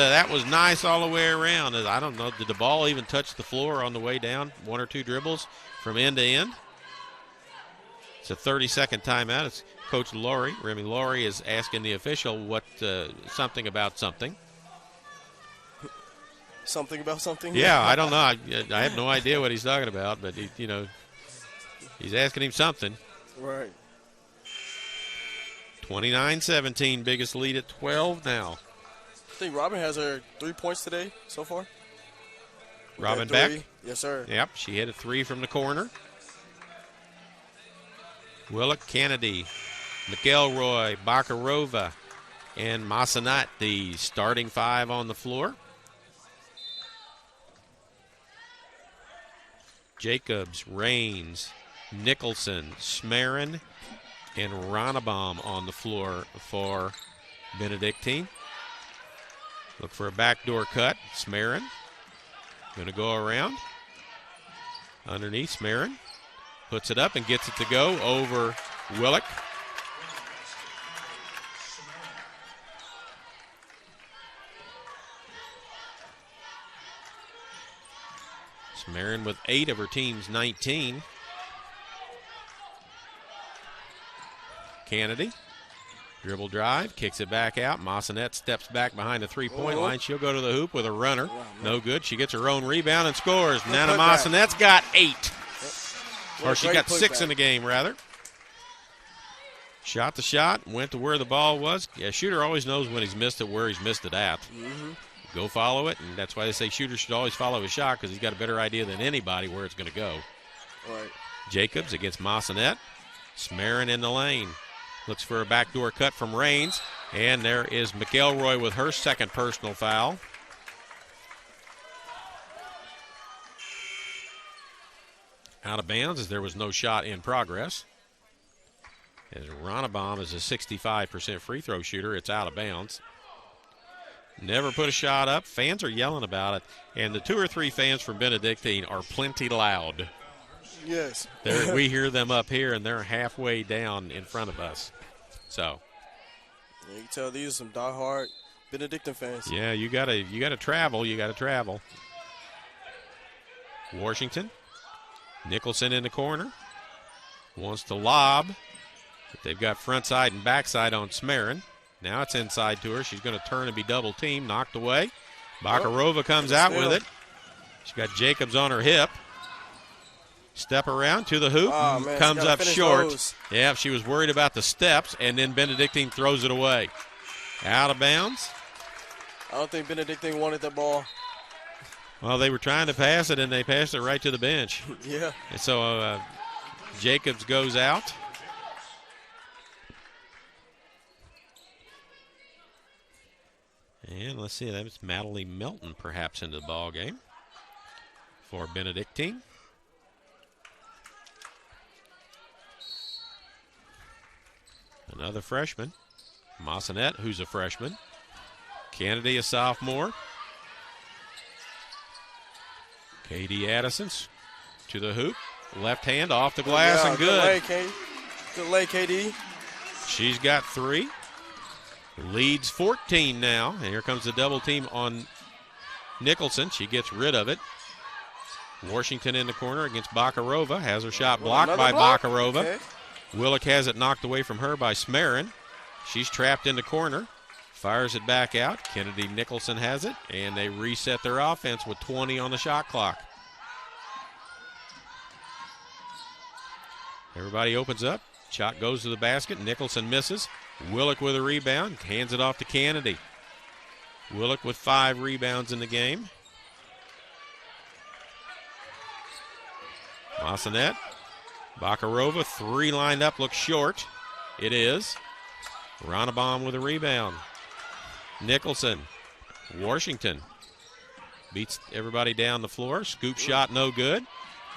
nice all the way around. I don't know, did the ball even touch the floor on the way down? 1 or 2 dribbles from end to end. It's a 30-second timeout. It's Coach Laurie. Remy Laurie is asking the official what something about something. Something about something? Yeah, I don't know. I have no idea what he's talking about, but he's asking him something. Right. 29-17, biggest lead at 12 now. I think Robin has her 3 points today so far. Robin Beck? Yes, sir. Yep, she hit a 3 from the corner. Willick, Kennedy, McElroy, Bakarova, and Massanet, the starting 5 on the floor. Jacobs, Raines, Nicholson, Smarin, and Ronnebaum on the floor for Benedictine. Look for a backdoor cut. Smarin going to go around. Underneath, Smarin puts it up and gets it to go over Willick. Smarin with 8 of her team's 19. Kennedy, dribble drive, kicks it back out. Massanet steps back behind the three-point line. She'll go to the hoop with a runner. No good. She gets her own rebound and scores. Nana Massanet's got 8. Or she got 6 in the game, rather. Shot the shot, went to where the ball was. Yeah, shooter always knows when he's missed it, where he's missed it at. Mm-hmm. Go follow it, and that's why they say shooters should always follow his shot because he's got a better idea than anybody where it's going to go. Right. Jacobs against Massanet. Smarin in the lane. Looks for a backdoor cut from Raines. And there is McElroy with her second personal foul. Out of bounds as there was no shot in progress. As Ronnebaum is a 65% free throw shooter, it's out of bounds. Never put a shot up. Fans are yelling about it. And the 2 or 3 fans from Benedictine are plenty loud. Yes. We hear them up here, and they're halfway down in front of us. So you can tell these are some diehard Benedictine fans. Yeah, you gotta travel. You gotta travel. Washington, Nicholson in the corner, wants to lob, but they've got front side and backside on Smarin. Now it's inside to her. She's going to turn and be double teamed, knocked away. Bakarova comes out with it. She's got Jacobs on her hip. Step around to the hoop, comes up short. Those. Yeah, she was worried about the steps, and then Benedictine throws it away. Out of bounds. I don't think Benedictine wanted that ball. Well, they were trying to pass it, and they passed it right to the bench. Yeah. And so Jacobs goes out. And let's see, that's Madeline Melton perhaps into the ball game for Benedictine. Another freshman. Massanet, who's a freshman. Kennedy, a sophomore. K.D. Addison's to the hoop. Left hand off the glass and good. Good lay, KD. She's got 3. Leads 14 now. And here comes the double team on Nicholson. She gets rid of it. Washington in the corner against Bakarova. Has her shot blocked by Bakarova. Okay. Willick has it knocked away from her by Smarin. She's trapped in the corner. Fires it back out. Kennedy Nicholson has it. And they reset their offense with 20 on the shot clock. Everybody opens up. Shot goes to the basket. Nicholson misses. Willick with a rebound. Hands it off to Kennedy. Willick with 5 rebounds in the game. Massanet. Bakarova, 3 lined up, looks short. It is. Ronnebaum with a rebound. Nicholson. Washington beats everybody down the floor. Scoop shot, no good.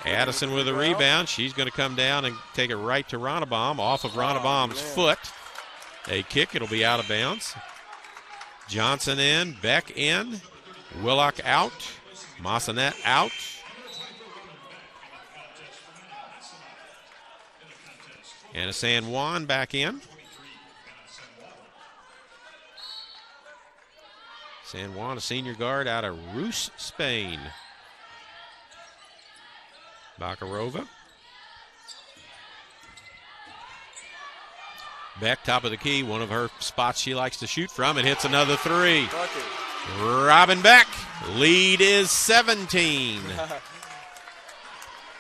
Addison with a rebound. She's going to come down and take it right to Ronnebaum. Off of Ronnebaum's foot. A kick. It'll be out of bounds. Johnson in. Beck in. Willock out. Massanet out. And a San Juan back in. San Juan, a senior guard out of Rus, Spain. Bakarova. Beck, top of the key, one of her spots she likes to shoot from, and hits another 3. Robin Beck, lead is 17.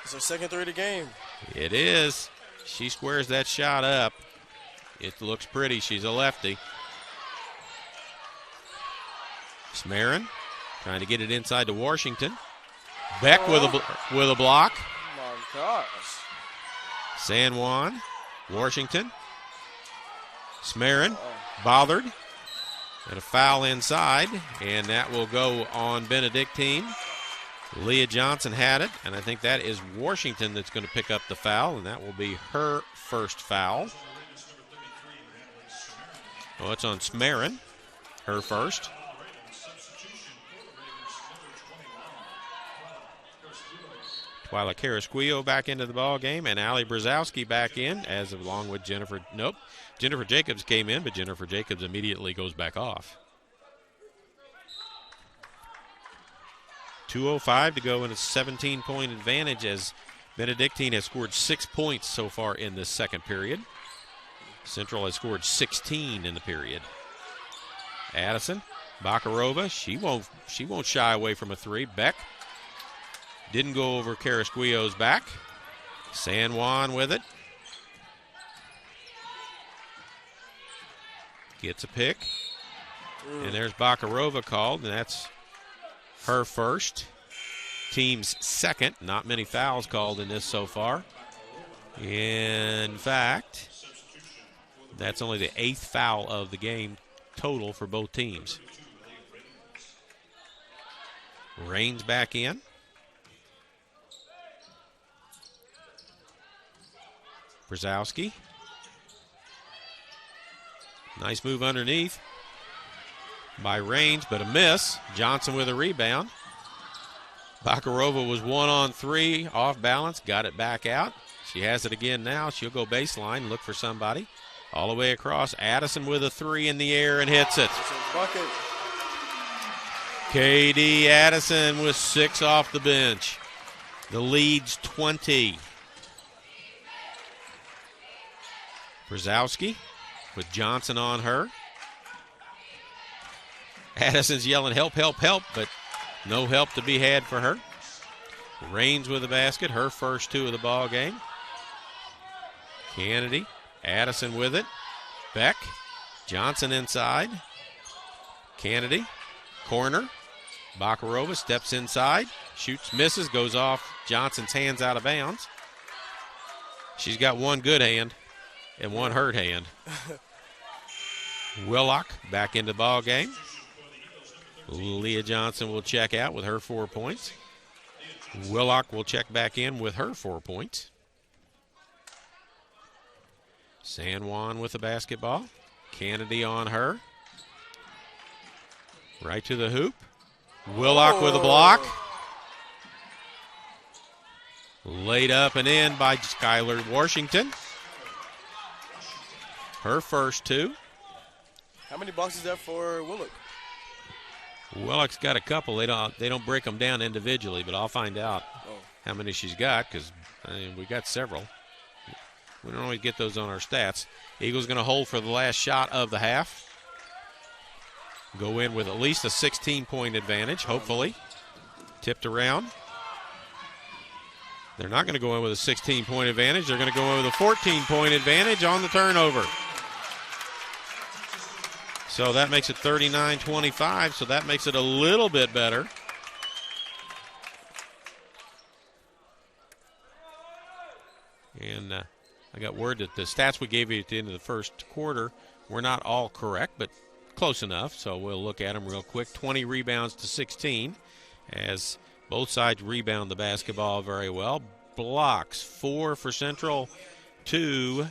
It's her second 3 of the game. It is. She squares that shot up. It looks pretty. She's a lefty. Smarin trying to get it inside to Washington. Beck with a block. Oh, my gosh. San Juan, Washington. Smarin, bothered. And a foul inside, and that will go on Benedictine. Leah Johnson had it, and I think that is Washington that's going to pick up the foul, and that will be her first foul. Oh, it's on Smarin, her first. Twyla Carrasquillo back into the ball game, and Allie Brzezowski back in, as along with Jennifer. Nope, Jennifer Jacobs came in, but Jennifer Jacobs immediately goes back off. 2:05 to go in a 17-point advantage as Benedictine has scored 6 points so far in this second period. Central has scored 16 in the period. Addison, Bakarova, she won't shy away from a 3. Beck didn't go over Carrasquillo's back. San Juan with it. Gets a pick. And there's Bakarova called, and that's her first. Team's second. Not many fouls called in this so far. In fact, that's only the 8th foul of the game total for both teams. Raines back in. Brzezowski. Nice move underneath by Raines, but a miss. Johnson with a rebound. Bakarova was 1-on-3, off balance, got it back out. She has it again now. She'll go baseline, look for somebody. All the way across. Addison with a 3 in the air and hits it. K.D. Addison with 6 off the bench. The lead's 20. Brzezowski with Johnson on her. Addison's yelling, help, help, help, but no help to be had for her. Raines with the basket, her first 2 of the ball game. Kennedy, Addison with it. Beck, Johnson inside. Kennedy, corner. Bakarova steps inside, shoots, misses, goes off Johnson's hands out of bounds. She's got one good hand and one hurt hand. Willock back into the ball game. Leah Johnson will check out with her 4 points. Willock will check back in with her 4 points. San Juan with the basketball. Kennedy on her. Right to the hoop. Willock with a block. Laid up and in by Skylar Washington. Her first 2. How many blocks is that for Willock? Willock's got a couple. They don't break them down individually, but I'll find out how many she's got because we got several. We don't always get those on our stats. Eagles going to hold for the last shot of the half. Go in with at least a 16-point advantage, hopefully. Tipped around. They're not going to go in with a 16-point advantage. They're going to go in with a 14-point advantage on the turnover. So that makes it 39-25, so that makes it a little bit better. And I got word that the stats we gave you at the end of the first quarter were not all correct, but close enough, so we'll look at them real quick. 20 rebounds to 16 as both sides rebound the basketball very well. Blocks, 4 for Central, 2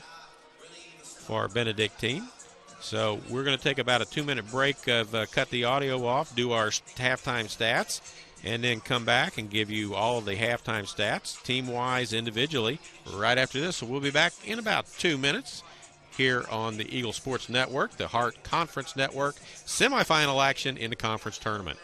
for Benedictine. So we're going to take about a 2-minute break of cut the audio off, do our halftime stats, and then come back and give you all of the halftime stats, team-wise, individually, right after this. So we'll be back in about 2 minutes here on the Eagle Sports Network, the Hart Conference Network, semifinal action in the conference tournament.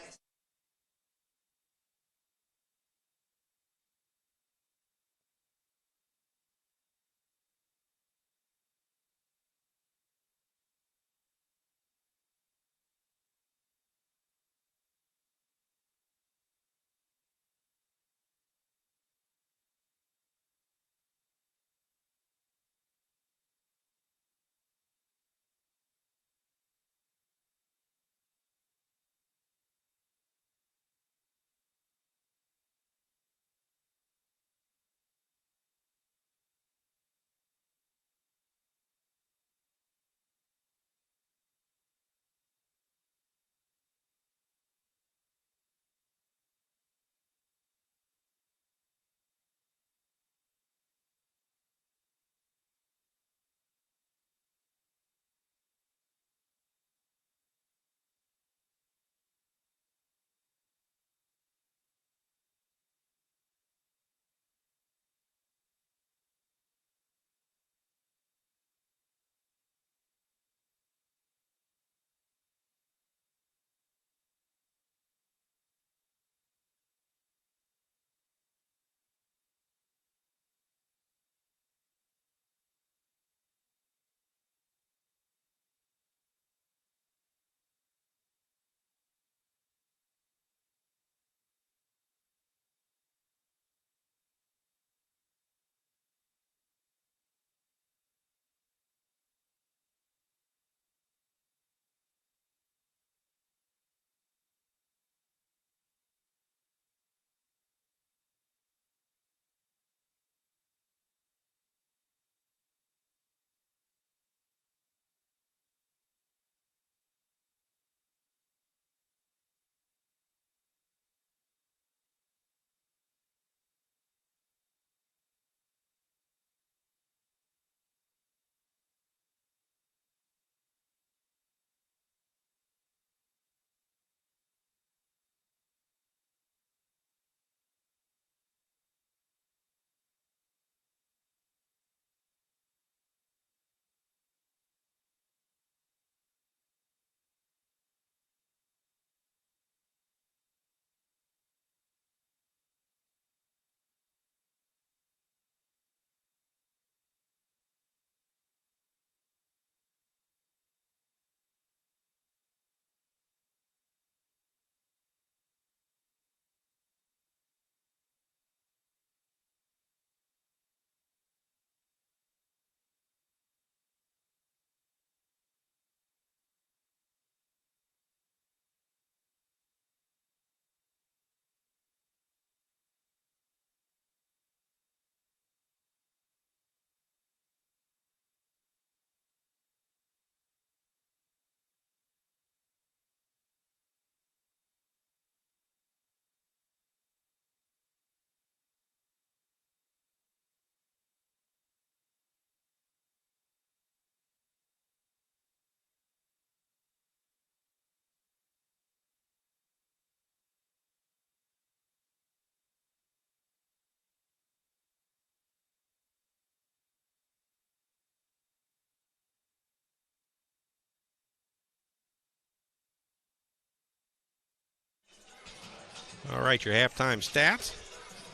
All right, your halftime stats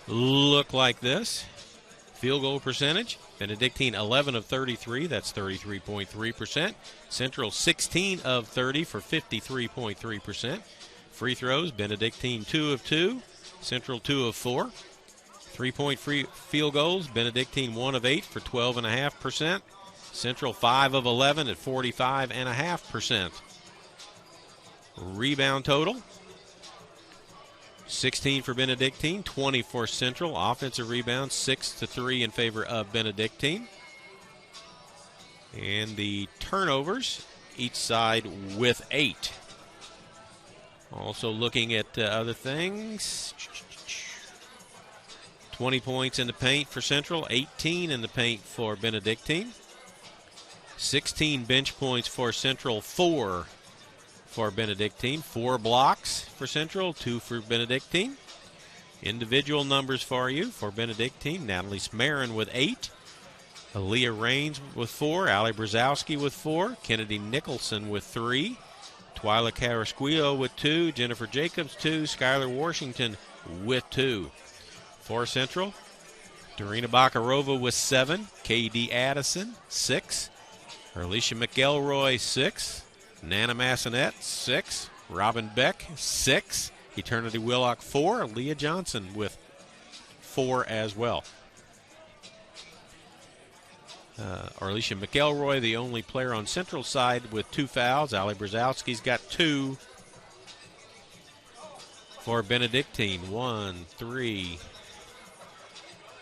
look like this. Field goal percentage, Benedictine 11 of 33, that's 33.3%. Central 16 of 30 for 53.3%. Free throws, Benedictine 2 of 2, Central 2 of 4. 3-point field goals, Benedictine 1 of 8 for 12.5%. Central 5 of 11 at 45.5%. Rebound total, 16 for Benedictine, 20 for Central. Offensive rebounds, 6-3 in favor of Benedictine. And the turnovers, each side with 8. Also looking at other things, 20 points in the paint for Central, 18 in the paint for Benedictine. 16 bench points for Central, 4 for Benedictine. 4 blocks for Central, 2 for Benedictine. Individual numbers for you for Benedictine, Natalie Smarin with 8. Aaliyah Raines with 4. Allie Brzezowski with 4. Kennedy Nicholson with 3. Twyla Carrasquillo with 2. Jennifer Jacobs 2. Skylar Washington with 2. For Central, Dorina Bakarova with 7. K.D. Addison, 6. Alicia McElroy, 6. Nana Massonet, 6. Robin Beck, 6. Eternity Willock, 4. Leah Johnson with 4 as well. Alicia McElroy, the only player on Central side with 2 fouls. Allie Brzezowski's got 2. For Benedictine, 1, 3.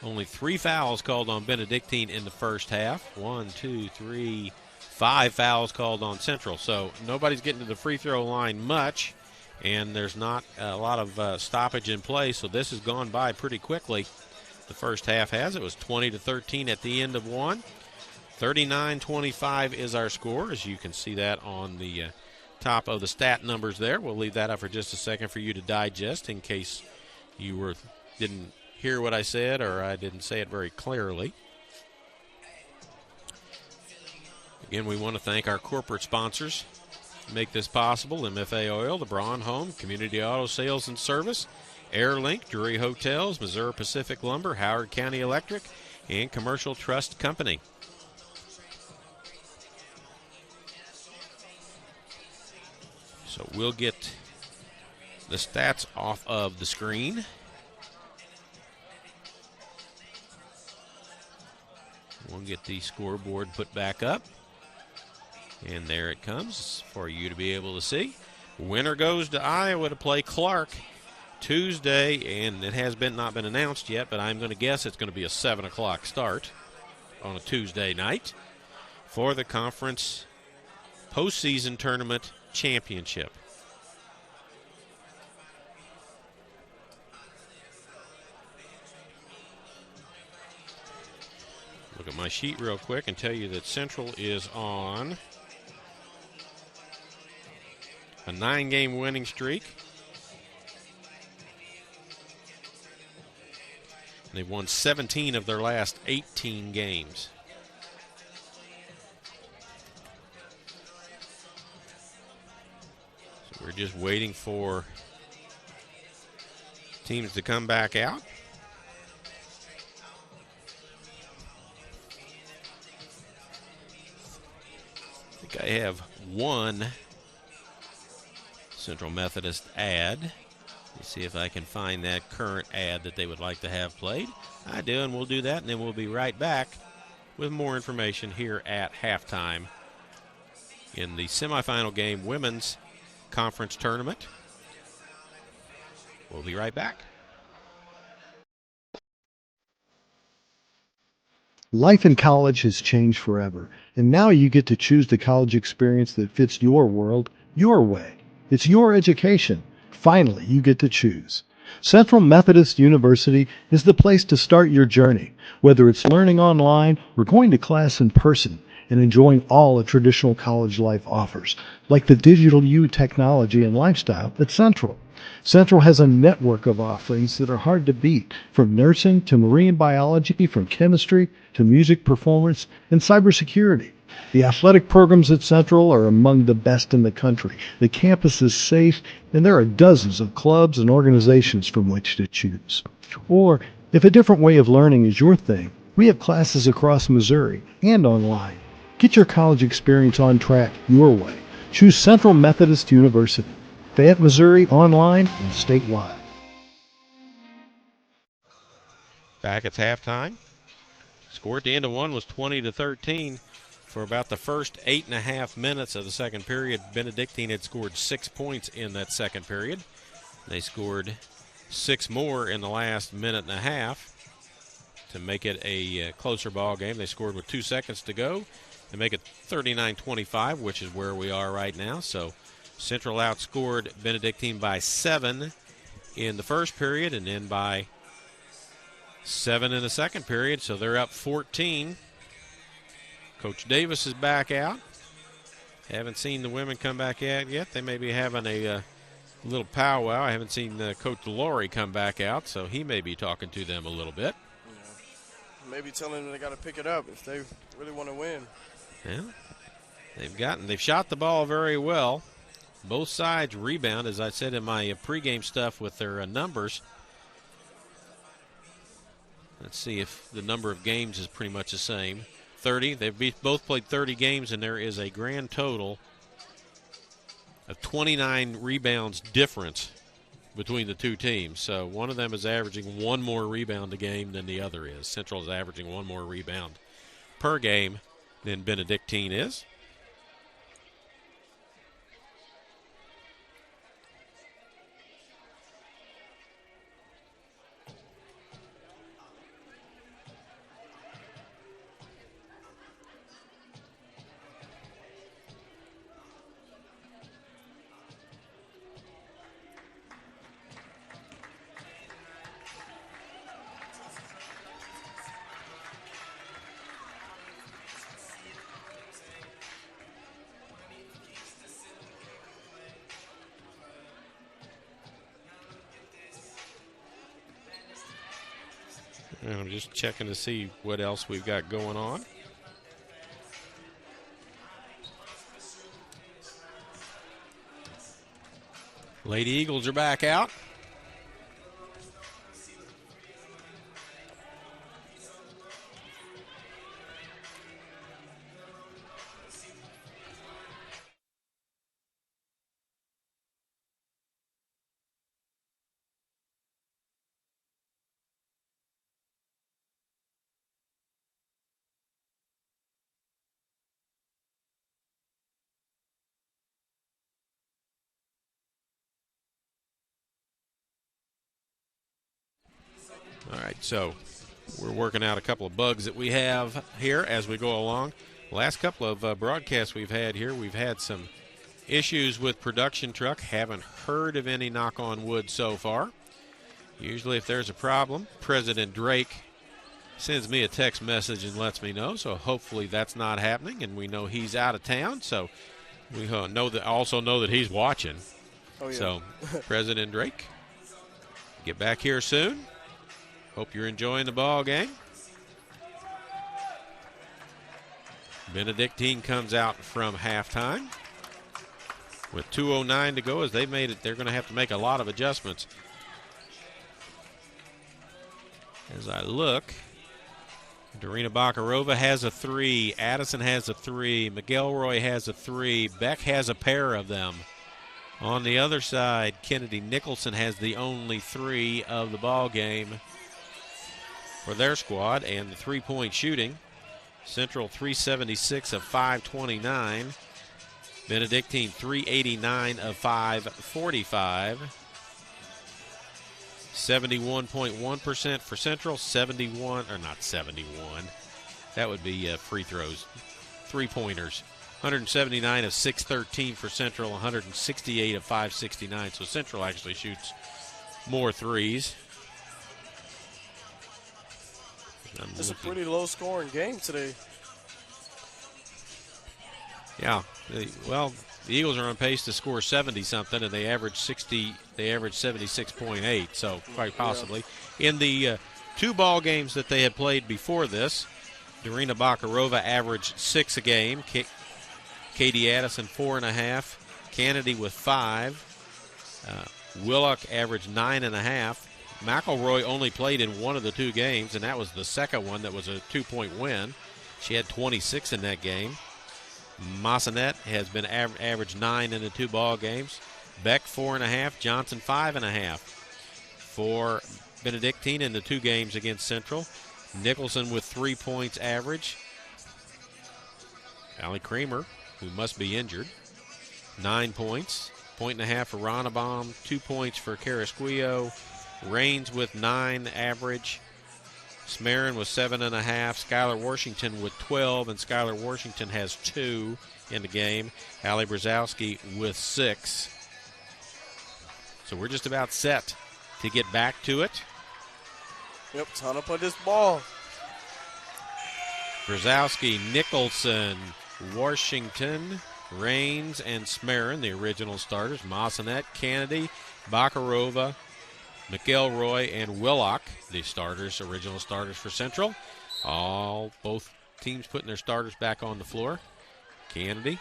Only 3 fouls called on Benedictine in the first half. 1, 2, 3, 5 fouls called on Central. So nobody's getting to the free throw line much, and there's not a lot of stoppage in play. So this has gone by pretty quickly. The first half has. It was 20-13 at the end of one. 39-25 is our score, as you can see that on the top of the stat numbers there. We'll leave that up for just a second for you to digest in case you didn't hear what I said or I didn't say it very clearly. Again, we want to thank our corporate sponsors to make this possible: MFA Oil, the Braun Home, Community Auto Sales and Service, Airlink, Drury Hotels, Missouri Pacific Lumber, Howard County Electric, and Commercial Trust Company. So we'll get the stats off of the screen. We'll get the scoreboard put back up. And there it comes for you to be able to see. Winner goes to Iowa to play Clark Tuesday, and it has not been announced yet, but I'm going to guess it's going to be a 7 o'clock start on a Tuesday night for the conference postseason tournament championship. Look at my sheet real quick and tell you that Central is on a 9-game winning streak. And they've won 17 of their last 18 games. So we're just waiting for teams to come back out. I think I have one Central Methodist ad. Let's see if I can find that current ad that they would like to have played. I do, and we'll do that, and then we'll be right back with more information here at halftime in the semifinal game women's conference tournament. We'll be right back. Life in college has changed forever, and now you get to choose the college experience that fits your world, your way. It's your education. Finally, you get to choose. Central Methodist University is the place to start your journey, whether it's learning online or going to class in person and enjoying all a traditional college life offers, like the Digital U technology and lifestyle at Central. Central has a network of offerings that are hard to beat, from nursing to marine biology, from chemistry to music performance and cybersecurity. The athletic programs at Central are among the best in the country. The campus is safe, and there are dozens of clubs and organizations from which to choose. Or, if a different way of learning is your thing, we have classes across Missouri and online. Get your college experience on track your way. Choose Central Methodist University. Fayette, Missouri, online and statewide. Back at halftime. Score at the end of one was 20-13. For about the first 8.5 minutes of the second period, Benedictine had scored 6 points in that second period. They scored 6 more in the last minute and a half to make it a closer ball game. They scored with 2 seconds to go to make it 39-25, which is where we are right now. So Central outscored Benedictine by 7 in the first period and then by 7 in the second period, so they're up 14. Coach Davis is back out. Haven't seen the women come back out yet. They may be having a little powwow. I haven't seen Coach Laurie come back out, so he may be talking to them a little bit. Yeah. Maybe telling them they got to pick it up if they really want to win. Yeah, they've shot the ball very well. Both sides rebound, as I said in my pregame stuff with their numbers. Let's see if the number of games is pretty much the same. 30. They've both played 30 games, and there is a grand total of 29 rebounds difference between the two teams. So one of them is averaging one more rebound a game than the other is. Central is averaging one more rebound per game than Benedictine is. I'm just checking to see what else we've got going on. Lady Eagles are back out. All right, so we're working out a couple of bugs that we have here as we go along. The last couple of broadcasts we've had here, we've had some issues with production truck. Haven't heard of any, knock on wood, so far. Usually if there's a problem, President Drake sends me a text message and lets me know, so hopefully that's not happening, and we know he's out of town, so we also know that he's watching. Oh, yeah. So, President Drake, get back here soon. Hope you're enjoying the ball game. Benedictine comes out from halftime with 2:09 to go. As they've made it, they're going to have to make a lot of adjustments. As I look, Darina Bakarova has a 3, Addison has a 3, McElroy has a 3, Beck has a pair of them. On the other side, Kennedy Nicholson has the only 3 of the ball game for their squad, and the three-point shooting. Central 376 of 529. Benedictine 389 of 545. 71.1% for Central, 71, or not 71. That would be free throws, three-pointers. 179 of 613 for Central, 168 of 569. So Central actually shoots more threes. It's a pretty low-scoring game today. Yeah, well, the Eagles are on pace to score 70-something, and they average 60. They average 76.8. So quite possibly, in the two ball games that they had played before this, Darina Bakarova averaged 6 a game. Katie Addison 4.5. Kennedy with 5. Willock averaged 9.5. McElroy only played in one of the 2 games, and that was the second one that was a 2-point win. She had 26 in that game. Massanet has been averaged 9 in the 2 ball games. Beck 4.5. Johnson 5.5. For Benedictine in the 2 games against Central. Nicholson with 3 points average. Allie Kramer, who must be injured, 9 points. 1.5 for Ronnebaum, 2 points for Carrasquillo. Raines with 9 average. Smarin with 7.5. Skylar Washington with 12, and Skylar Washington has 2 in the game. Allie Brzezowski with 6. So we're just about set to get back to it. Yep, time to put this ball. Brzezowski, Nicholson, Washington, Raines, and Smarin, the original starters. Massanet, Kennedy, Bakarova, McElroy, and Willock, the starters, original starters for Central. Both teams putting their starters back on the floor. Kennedy.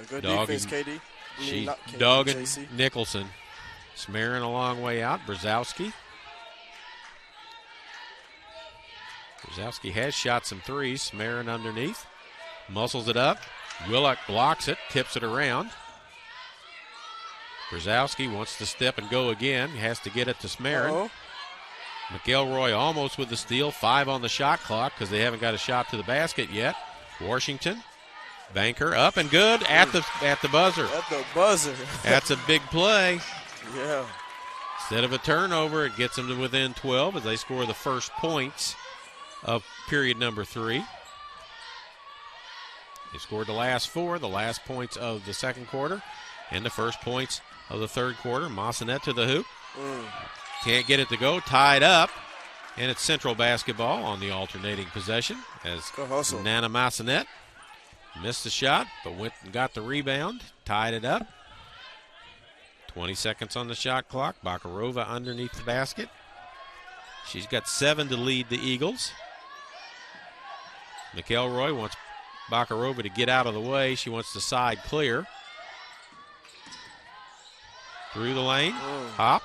Good defense, KD. Dogging Nicholson. Smarin a long way out. Brzezowski. Brzezowski has shot some threes. Smarin underneath. Muscles it up. Willock blocks it, tips it around. Brzezowski wants to step and go again. He has to get it to Smarin. McElroy almost with the steal. 5 on the shot clock because they haven't got a shot to the basket yet. Washington. Banker up and good at the buzzer. At the buzzer. That's a big play. Yeah. Instead of a turnover, it gets them to within 12 as they score the first points of period number 3. They scored the last 4, the last points of the second quarter, and the first points of the third quarter. Massanet to the hoop. Can't get it to go. Tied up. And it's Central basketball on the alternating possession as Nana Massanet missed the shot, but went and got the rebound. Tied it up. 20 seconds on the shot clock. Bakarova underneath the basket. She's got 7 to lead the Eagles. McElroy wants Bakarova to get out of the way. She wants the side clear. Through the lane. Hop.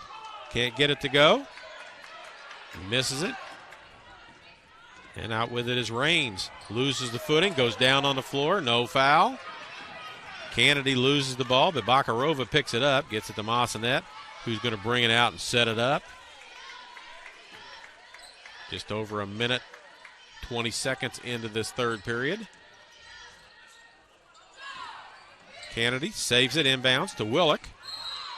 Can't get it to go. Misses it. And out with it is Raines. Loses the footing. Goes down on the floor. No foul. Kennedy loses the ball, but Bakarova picks it up. Gets it to Massanet, who's going to bring it out and set it up. Just over a minute, 20 seconds into this third period. Kennedy saves it, inbounds to Willock.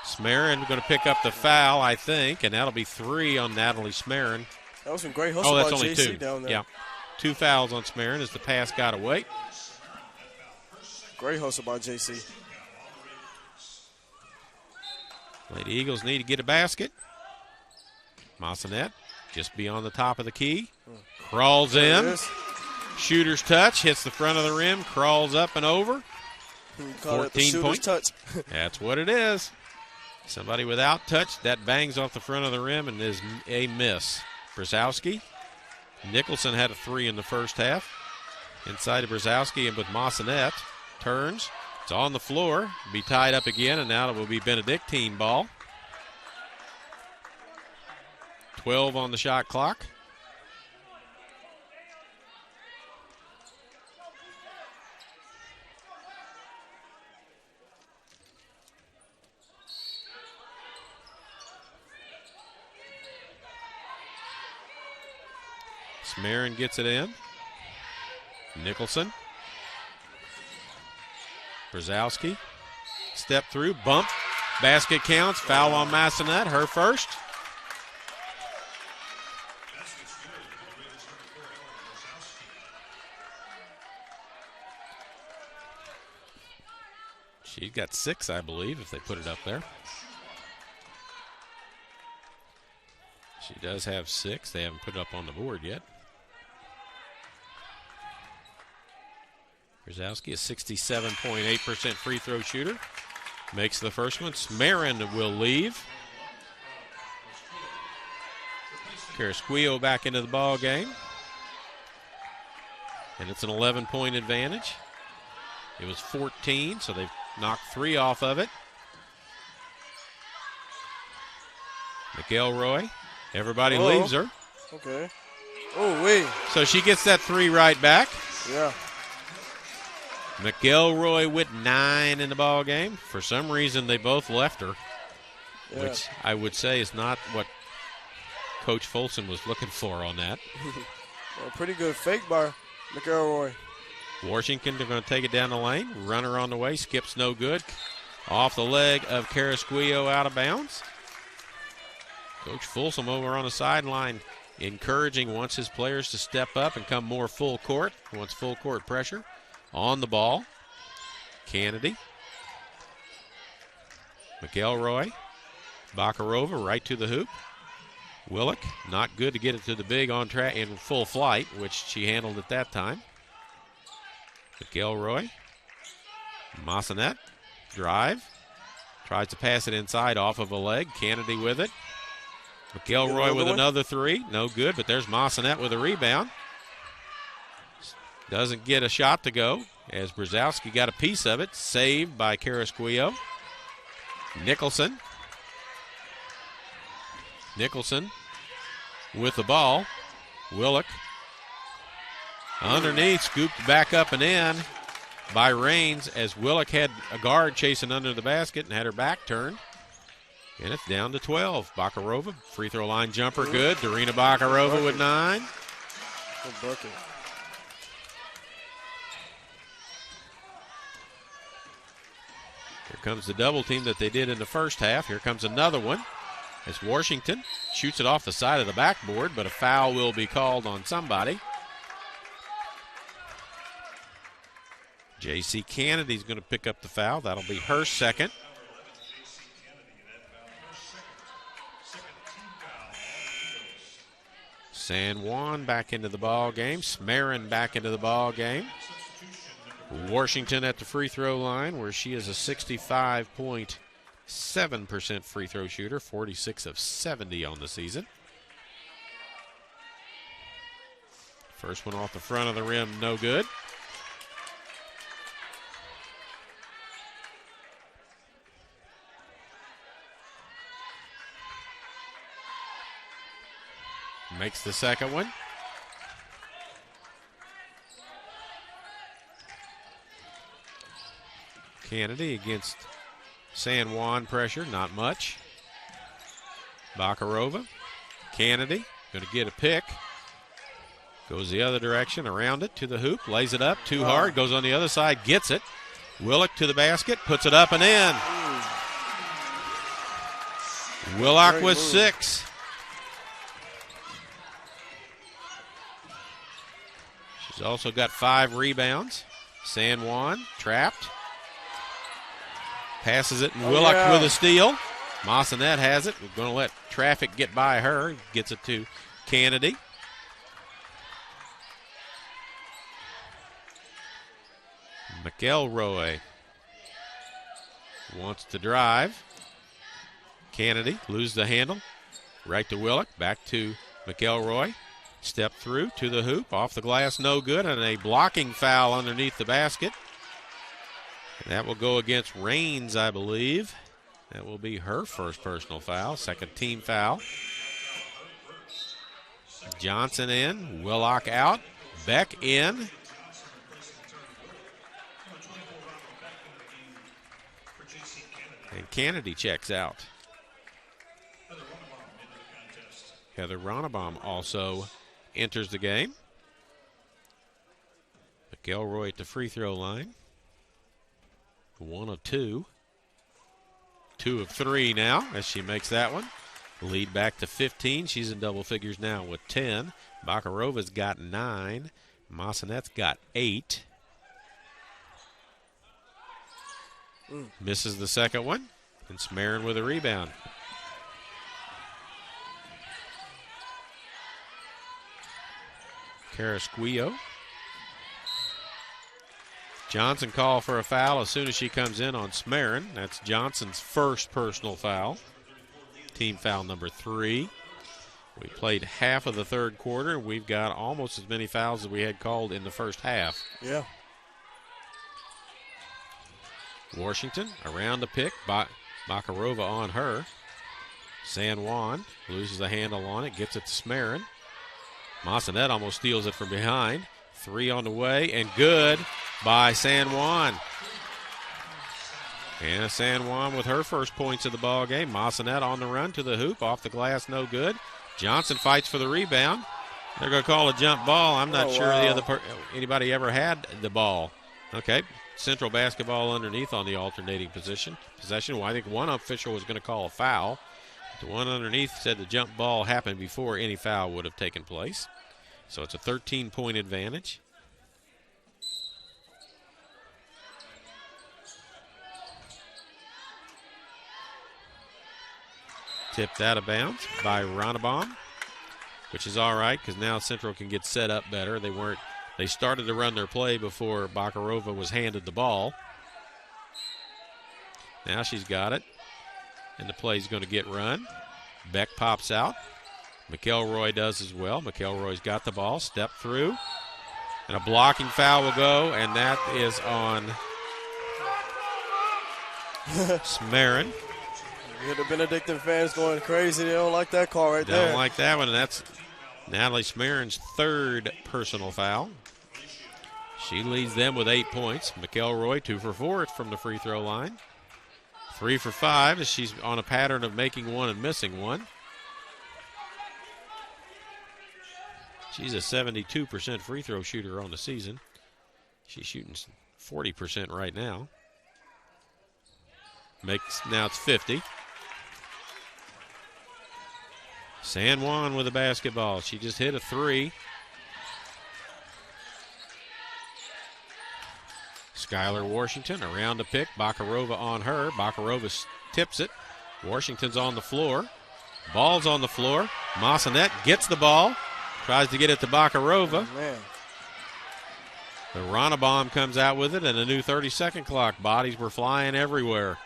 Smarin going to pick up the foul, I think, and that'll be 3 on Natalie Smarin. That was some great hustle by only JC 2 down there. Yeah, 2 fouls on Smarin as the pass got away. Great hustle by JC. Lady Eagles need to get a basket. Massanet just beyond the top of the key. Crawls in. Shooter's touch. Hits the front of the rim. Crawls up and over. 14 points. Touch. That's what it is. Somebody without touch. That bangs off the front of the rim and is a miss. Brzezowski. Nicholson had a 3 in the first half. Inside of Brzezowski and with Massanet. Turns. It's on the floor. Be tied up again, and now it will be Benedictine ball. 12 on the shot clock. Smarin gets it in. Nicholson. Brzezowski. Step through. Bump. Basket counts. Foul on Massanet. Her first. She's got 6, I believe, if they put it up there. She does have 6. They haven't put it up on the board yet. Brzezowski, a 67.8% free throw shooter. Makes the first one. Smarin will leave. Carrasquillo back into the ball game. and it's an 11-point advantage. It was 14, so they've knocked 3 off of it. McElroy, everybody leaves her. Okay. Oh, wait. So she gets that 3 right back. Yeah. McElroy with 9 in the ball game. For some reason, they both left her, which I would say is not what Coach Folsom was looking for on that. A pretty good fake by McElroy. Washington, they're going to take it down the lane. Runner on the way. Skip's no good. Off the leg of Carrasquillo, out of bounds. Coach Folsom over on the sideline encouraging, wants his players to step up and come more full court. Wants full court pressure. On the ball, Kennedy. McElroy. Bakarova right to the hoop. Willock, not good to get it to the big on track in full flight, which she handled at that time. McElroy. Massanet. Drive. Tries to pass it inside off of a leg. Kennedy with it. McElroy with another 3. No good, but there's Massanet with a rebound. Doesn't get a shot to go as Brzezowski got a piece of it. Saved by Carrasquillo. Nicholson. Nicholson with the ball. Willock underneath, scooped back up and in by Raines as Willock had a guard chasing under the basket and had her back turned. And it's down to 12. Bakarova, free throw line jumper, good. Darina Bakarova with 9. Good bucket. Here comes the double team that they did in the first half. Here comes another one as Washington shoots it off the side of the backboard, but a foul will be called on somebody. J.C. Kennedy's going to pick up the foul. That'll be her second. San Juan back into the ball game. Smarin back into the ball game. Washington at the free throw line, where she is a 65.7% free throw shooter, 46 of 70 on the season. First one off the front of the rim, no good. Makes the second one. Kennedy against San Juan pressure, not much. Bakarova. Kennedy going to get a pick. Goes the other direction, around it to the hoop, lays it up too hard, goes on the other side, gets it. Willock to the basket, puts it up and in. Willock with 6. She's also got 5 rebounds. San Juan trapped. Passes it, and Willock with a steal. Massanet has it. We're going to let traffic get by her. Gets it to Kennedy. McElroy wants to drive. Kennedy loses the handle. Right to Willock. Back to McElroy. Step through to the hoop. Off the glass, no good. And a blocking foul underneath the basket. That will go against Raines, I believe. That will be her first personal foul, second team foul. Johnson in, Willock out, Beck in. And Kennedy checks out. Heather Ronnebaum also enters the game. McElroy at the free throw line. 1 of 2. 2 of 3 now as she makes that one. Lead back to 15. She's in double figures now with 10. Bakarova's got 9. Massanet's got 8. Misses the second one. And Smarin with a rebound. Carrasquillo. Johnson called for a foul as soon as she comes in on Smarin. That's Johnson's first personal foul. Team foul number 3. We played half of the third quarter, and we've got almost as many fouls as we had called in the first half. Yeah. Washington around the pick. Bakarova on her. San Juan loses the handle on it, gets it to Smarin. Massanet almost steals it from behind. 3 on the way, and good by San Juan. And San Juan with her first points of the ball game. Massanet on the run to the hoop, off the glass, no good. Johnson fights for the rebound. They're going to call a jump ball. I'm not sure anybody ever had the ball. Okay, Central basketball underneath on the alternating possession. Well, I think one official was going to call a foul. The one underneath said the jump ball happened before any foul would have taken place. So it's a 13-point advantage. Tipped out of bounds by Ronnebaum, which is all right because now Central can get set up better. They started to run their play before Bakarova was handed the ball. Now she's got it, and the play's going to get run. Beck pops out. McElroy does as well. McElroy's got the ball, step through, and a blocking foul will go, and that is on Smarin. Yeah, the Benedictine fans going crazy. They don't like that call there. Don't like that one, and that's Natalie Smarin's third personal foul. She leads them with 8 points. McElroy 2 for 4 from the free throw line. 3 for 5 as she's on a pattern of making one and missing one. She's a 72% free throw shooter on the season. She's shooting 40% right now. Now it's 50. San Juan with the basketball. She just hit a 3. Skylar Washington around the pick. Bakarova on her. Bakarova tips it. Washington's on the floor. Ball's on the floor. Massanet gets the ball. Tries to get it to Bakarova. Oh, man. The Ronnebaum comes out with it, and a new 30-second clock. Bodies were flying everywhere.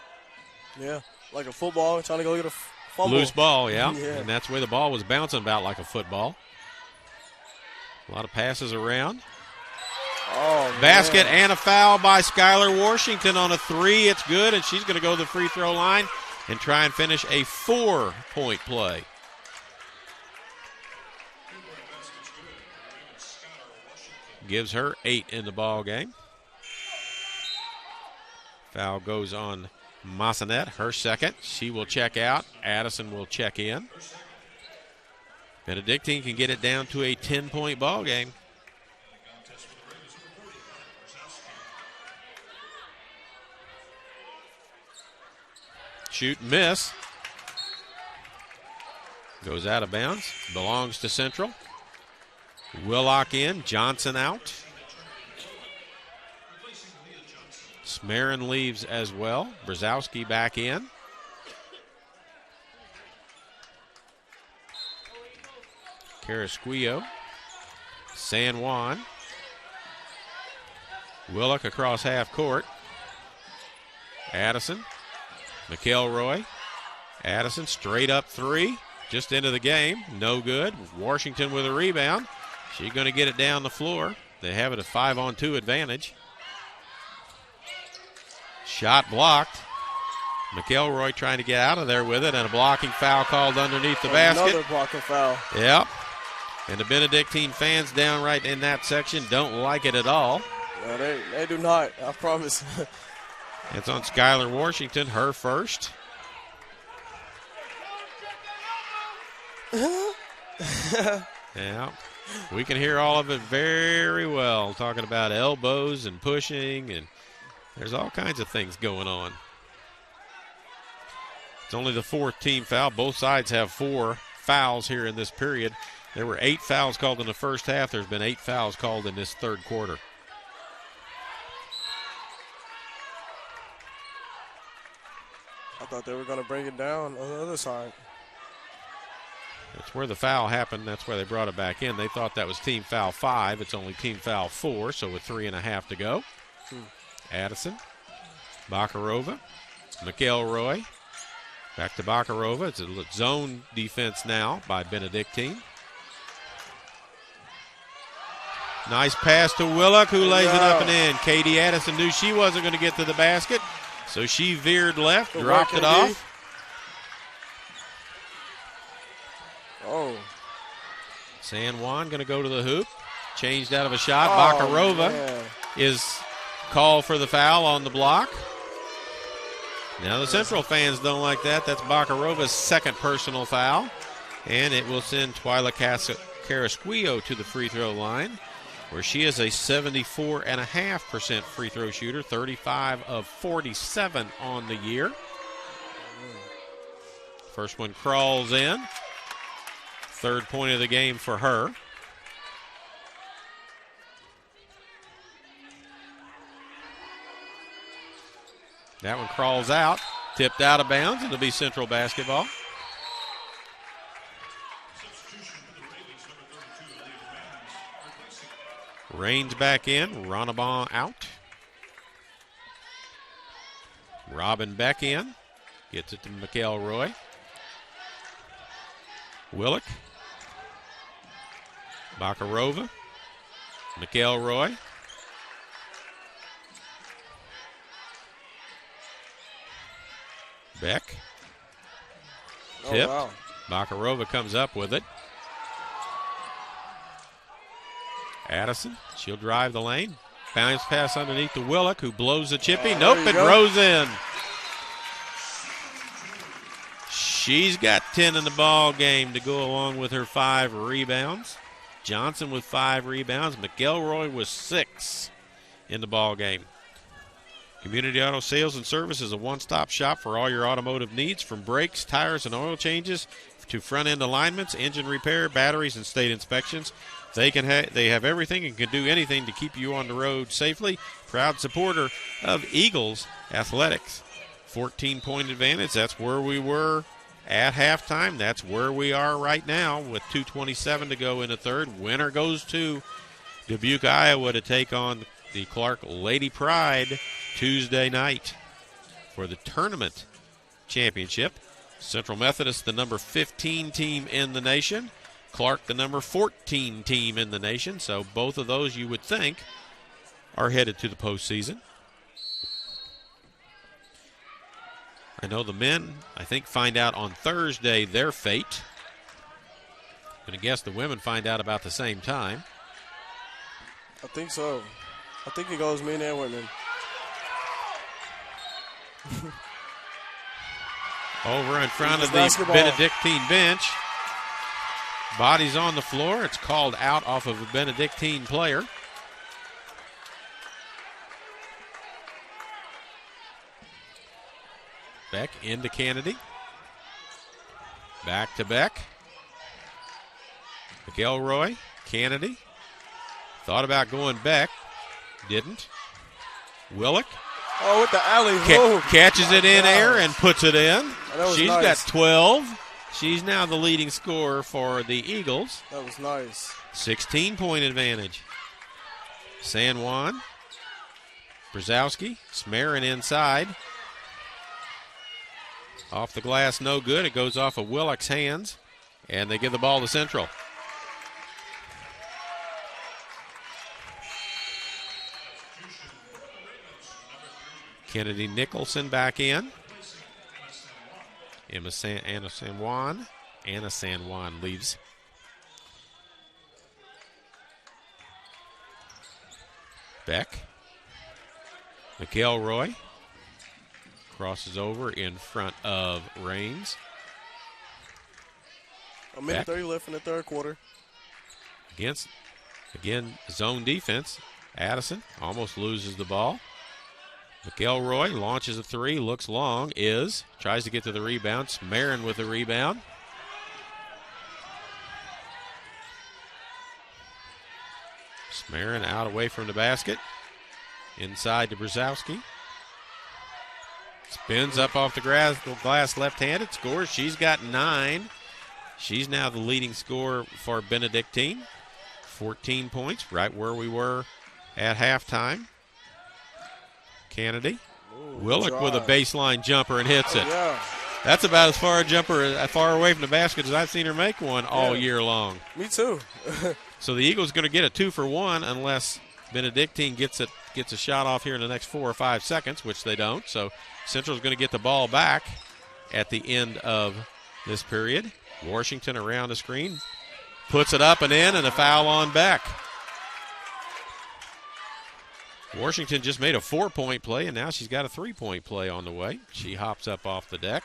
Yeah, like a football, trying to go get a fumble. Loose ball, yeah. Yeah. And that's where the ball was bouncing about like a football. A lot of passes around. Oh, Basket man. and a foul by Skylar Washington on a 3. It's good, and she's going to go to the free throw line and try and finish a 4-point play. Gives her 8 in the ball game. Foul goes on Massanet, her second. She will check out. Addison will check in. Benedictine can get it down to a 10-point ball game. Shoot and miss. Goes out of bounds. Belongs to Central. Willock in. Johnson out. Smarin leaves as well. Brzezowski back in. Carrasquillo. San Juan. Willock across half court. Addison. McElroy. Addison straight up 3. Just into the game. No good. Washington with a rebound. She's going to get it down the floor. They have it a 5-on-2 advantage. Shot blocked. McElroy trying to get out of there with it, and a blocking foul called underneath the basket. Another blocking foul. Yep. And the Benedictine fans down right in that section don't like it at all. No, they do not, I promise. It's on Skylar Washington, her first. Yeah. We can hear all of it very well, talking about elbows and pushing, and there's all kinds of things going on. It's only the 4th team foul. Both sides have 4 fouls here in this period. There were 8 fouls called in the first half. There's been 8 fouls called in this third quarter. I thought they were going to bring it down on the other side. That's where the foul happened. That's why they brought it back in. They thought that was team foul 5. It's only team foul 4, so with 3.5 to go. Addison, Bakarova, McElroy, Back to Bakarova. It's a zone defense now by Benedictine. Nice pass to Willock, who lays it up and in. Katie Addison knew she wasn't going to get to the basket, so she veered left, dropped it off. Oh. San Juan going to go to the hoop. Changed out of a shot. Bakarova is called for the foul on the block. Now the Central fans don't like that. That's Bakarova's second personal foul. And it will send Twyla Carrasquillo to the free throw line, where she is a 74.5% free throw shooter, 35 of 47 on the year. First one crawls in. Third point of the game for her. That one crawls out, tipped out of bounds. It'll be Central basketball. Raines back in, Ronabon out. Robin back in, gets it to McElroy. Willock. Bakarova. McElroy. Beck. Tip. Oh, wow. Bakarova comes up with it. Addison, she'll drive the lane. Bounce pass underneath to Willock, who blows a chippy. Nope, it goes in. She's got 10 in the ball game to go along with her 5 rebounds. Johnson with 5 rebounds. McElroy with 6 in the ball game. Community Auto Sales and Service is a one-stop shop for all your automotive needs, from brakes, tires, and oil changes to front-end alignments, engine repair, batteries, and state inspections. They have everything and can do anything to keep you on the road safely. Proud supporter of Eagles Athletics. 14-point advantage. That's where we were at halftime. That's where we are right now with 2:27 to go in the third. Winner goes to Dubuque, Iowa, to take on the Clark Lady Pride Tuesday night for the tournament championship. Central Methodist, the number 15 team in the nation. Clark, the number 14 team in the nation. So both of those, you would think, are headed to the postseason. I know the men, I think, find out on Thursday their fate. I'm going to guess the women find out about the same time. I think so. I think it goes men and women. Over in front of the Benedictine bench. Body's on the floor. It's called out off of a Benedictine player. Beck into Kennedy. Back to Beck. McElroy, Kennedy. Thought about going Beck. Didn't. Willock. Oh, with the alley. Catches it in air and puts it in. She's nice. got 12. She's now the leading scorer for the Eagles. That was nice. 16-point advantage. San Juan. Brzezowski. Smarin inside. Off the glass, no good. It goes off of Willock's hands, and they give the ball to Central. Kennedy Nicholson back in. Anna San Juan leaves. Beck. McElroy crosses over in front of Raines. A minute 30 left in the third quarter. Again, zone defense. Addison almost loses the ball. McElroy launches a 3, looks long, tries to get to the rebound. Smarin with the rebound. Smarin out away from the basket. Inside to Brzezowski. Spins up off the glass left-handed, scores. She's got 9. She's now the leading scorer for Benedictine. 14 points, right where we were at halftime. Kennedy. Willock with a baseline jumper and hits it. Yeah. That's about as far a jumper, as far away from the basket as I've seen her make one all year long. Me too. So the Eagles going to get a 2-for-1 unless Benedictine gets a shot off here in the next 4 or 5 seconds, which they don't. So Central's going to get the ball back at the end of this period. Washington around the screen, puts it up and in, and a foul on Beck. Washington just made a 4-point play, and now she's got a 3-point play on the way. She hops up off the deck.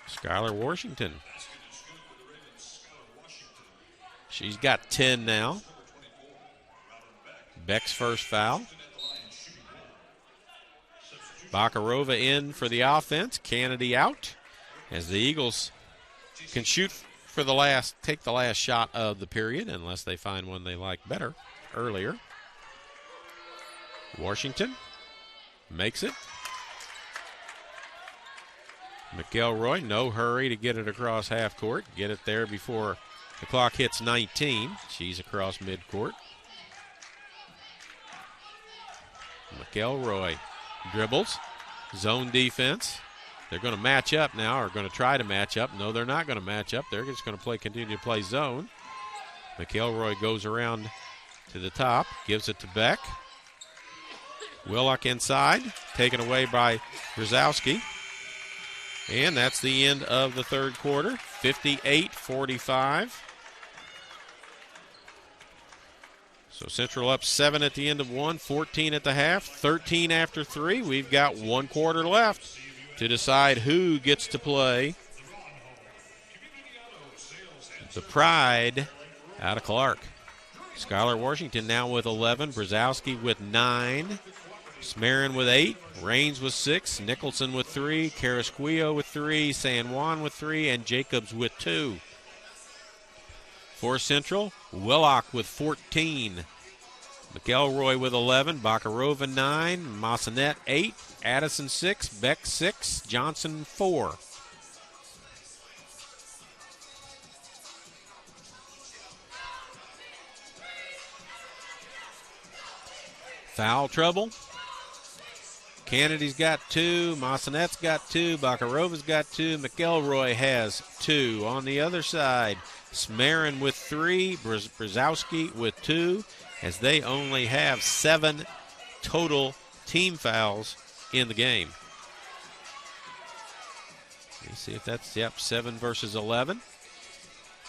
Skylar Washington. She's got 10 now. Beck's first foul. Bakarova in for the offense. Kennedy out as the Eagles can shoot for take the last shot of the period unless they find one they like better earlier. Washington makes it. McElroy, no hurry to get it across half court. Get it there before the clock hits 19. She's across midcourt. McElroy dribbles, zone defense. They're going to match up now, or going to try to match up. No, they're not going to match up. They're just going to continue to play zone. McElroy goes around to the top, gives it to Beck. Willock inside, taken away by Brzezowski. And that's the end of the third quarter, 58-45. So Central up 7 at the end of 1, 14 at the half, 13 after 3. We've got 1 quarter left to decide who gets to play the Pride out of Clark. Skylar Washington now with 11, Brzezowski with 9, Smarin with 8, Raines with 6, Nicholson with 3, Carrasquillo with 3, San Juan with 3, and Jacobs with 2. For Central, Willock with 14, McElroy with 11, Bakarova 9, Massanet 8, Addison 6, Beck 6, Johnson 4. Foul trouble. Kennedy's got 2, Massanet's got 2, Bakarova's got 2, McElroy has 2. On the other side, Smarin with 3, Brzezowski with 2, as they only have 7 total team fouls in the game. Let me see if that's, 7 versus 11.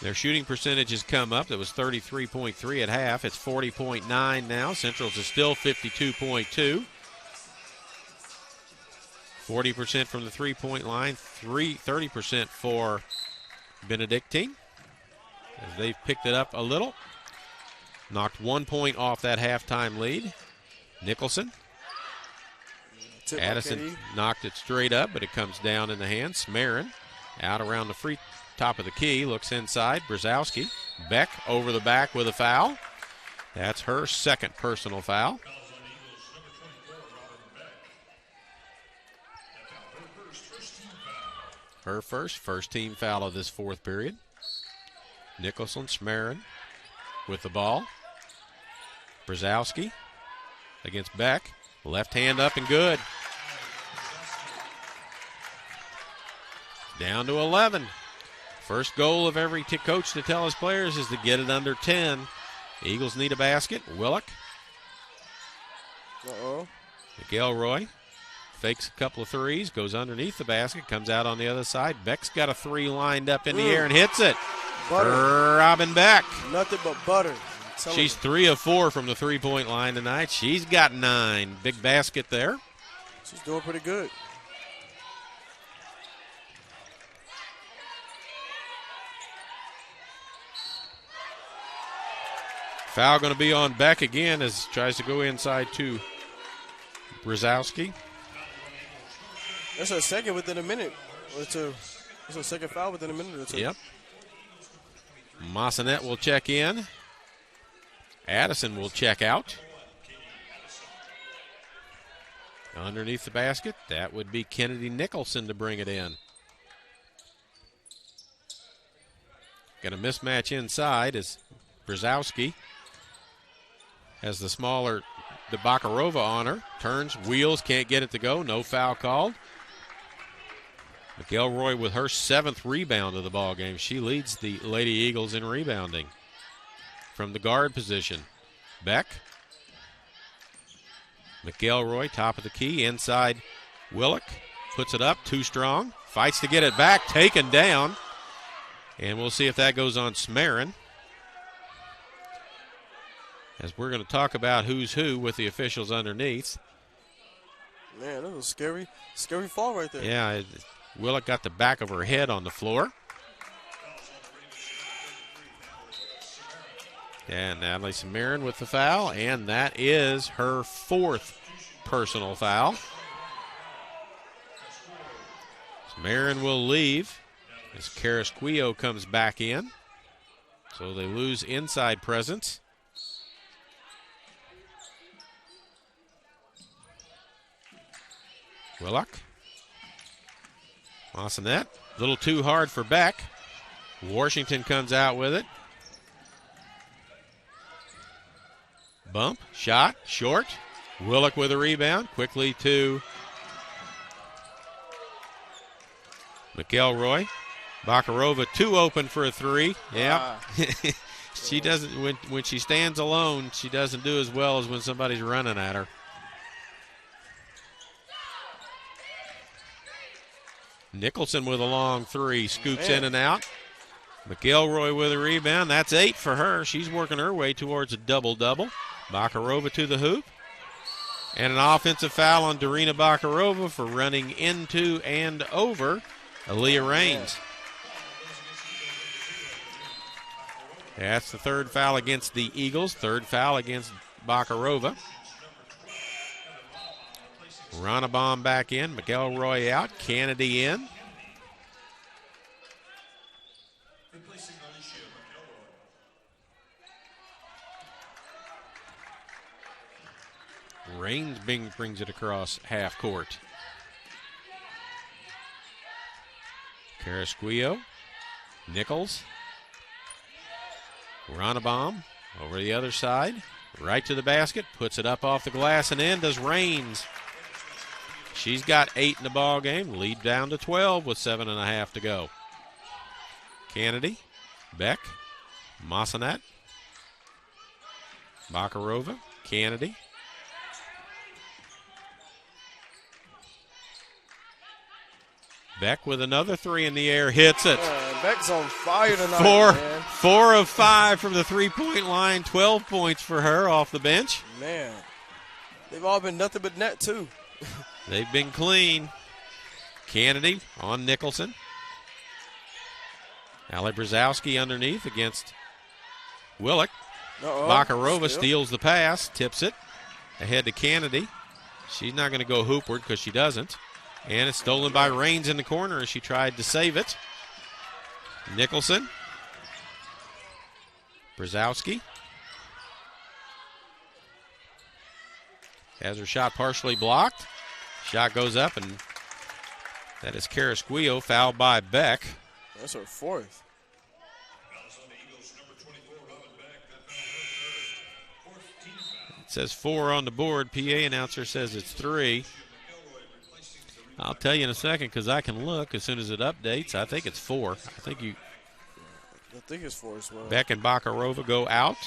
Their shooting percentage has come up. It was 33.3 at half. It's 40.9 now. Central's is still 52.2. 40% from the three-point line, 30% for Benedictine, as they've picked it up a little. Knocked 1 point off that halftime lead. Nicholson. Addison knocked it straight up, but it comes down in the hand. Smarin out around the free top of the key, looks inside. Brzezowski. Beck over the back with a foul. That's her second personal foul. Her first team foul of this fourth period. Nicholson, Smarin with the ball. Brzezowski against Beck. Left hand up and good. Down to 11. First goal of every coach to tell his players is to get it under 10. Eagles need a basket. Willock. McElroy fakes a couple of threes, goes underneath the basket, comes out on the other side. Beck's got a 3 lined up in the air and hits it. Butter. Robin Beck. Nothing but butter. She's 3 of 4 from the three-point line tonight. She's got 9. Big basket there. She's doing pretty good. Foul going to be on Beck again as tries to go inside to Brzezowski. That's her second within a minute or two. That's her second foul within a minute or two. Yep. Massanet will check in. Addison will check out. Underneath the basket, that would be Kennedy Nicholson to bring it in. Got a mismatch inside as Brzezowski Has the smaller the Bakarova on her. Turns, wheels, can't get it to go. No foul called. McElroy with her 7th rebound of the ball game. She leads the Lady Eagles in rebounding from the guard position. Beck. McElroy, top of the key, inside Willock. Puts it up, too strong. Fights to get it back, taken down. And we'll see if that goes on Smarin. As we're going to talk about who's who with the officials underneath. Man, that was a scary fall right there. Yeah, Willock got the back of her head on the floor. And Natalie Samarin with the foul, and that is her 4th personal foul. Samarin will leave as Carrasquillo comes back in. So they lose inside presence. Willock. Massanet. A little too hard for Beck. Washington comes out with it. Bump, shot, short. Willock with a rebound. Quickly to McElroy. Bakarova, 2 open for a 3. Yeah. She doesn't, when she stands alone, she doesn't do as well as when somebody's running at her. Nicholson with a long 3, scoops in and out. McElroy with a rebound. That's 8 for her. She's working her way towards a double-double. Bakarova to the hoop. And an offensive foul on Darina Bakarova for running into and over Aaliyah Raines. That's the 3rd foul against the Eagles. 3rd foul against Bakarova. Ronnebaum back in. McElroy out. Kennedy in. Raines brings it across half court. Carrasquillo. Nichols. Ronnebaum over the other side. Right to the basket. Puts it up off the glass and in does Raines. She's got 8 in the ball game. Lead down to 12 with 7.5 to go. Kennedy. Beck. Massanet. Bakarova. Kennedy. Beck with another 3 in the air, hits it. Beck's on fire tonight, Four of 5 from the 3-point line, 12 points for her off the bench. Man, they've all been nothing but net, too. They've been clean. Kennedy on Nicholson. Allie Brzezowski underneath against Willock. Bakarova steals the pass, tips it ahead to Kennedy. She's not going to go hoopward because she doesn't. And it's stolen by Raines in the corner as she tried to save it. Nicholson. Brzezowski. Has her shot partially blocked. Shot goes up, and that is Carrasquillo, fouled by Beck. That's her 4th. It says 4 on the board. PA announcer says it's 3. I'll tell you in a second because I can look as soon as it updates. I think it's 4. I think it's 4 as well. Beck and Bakarova go out.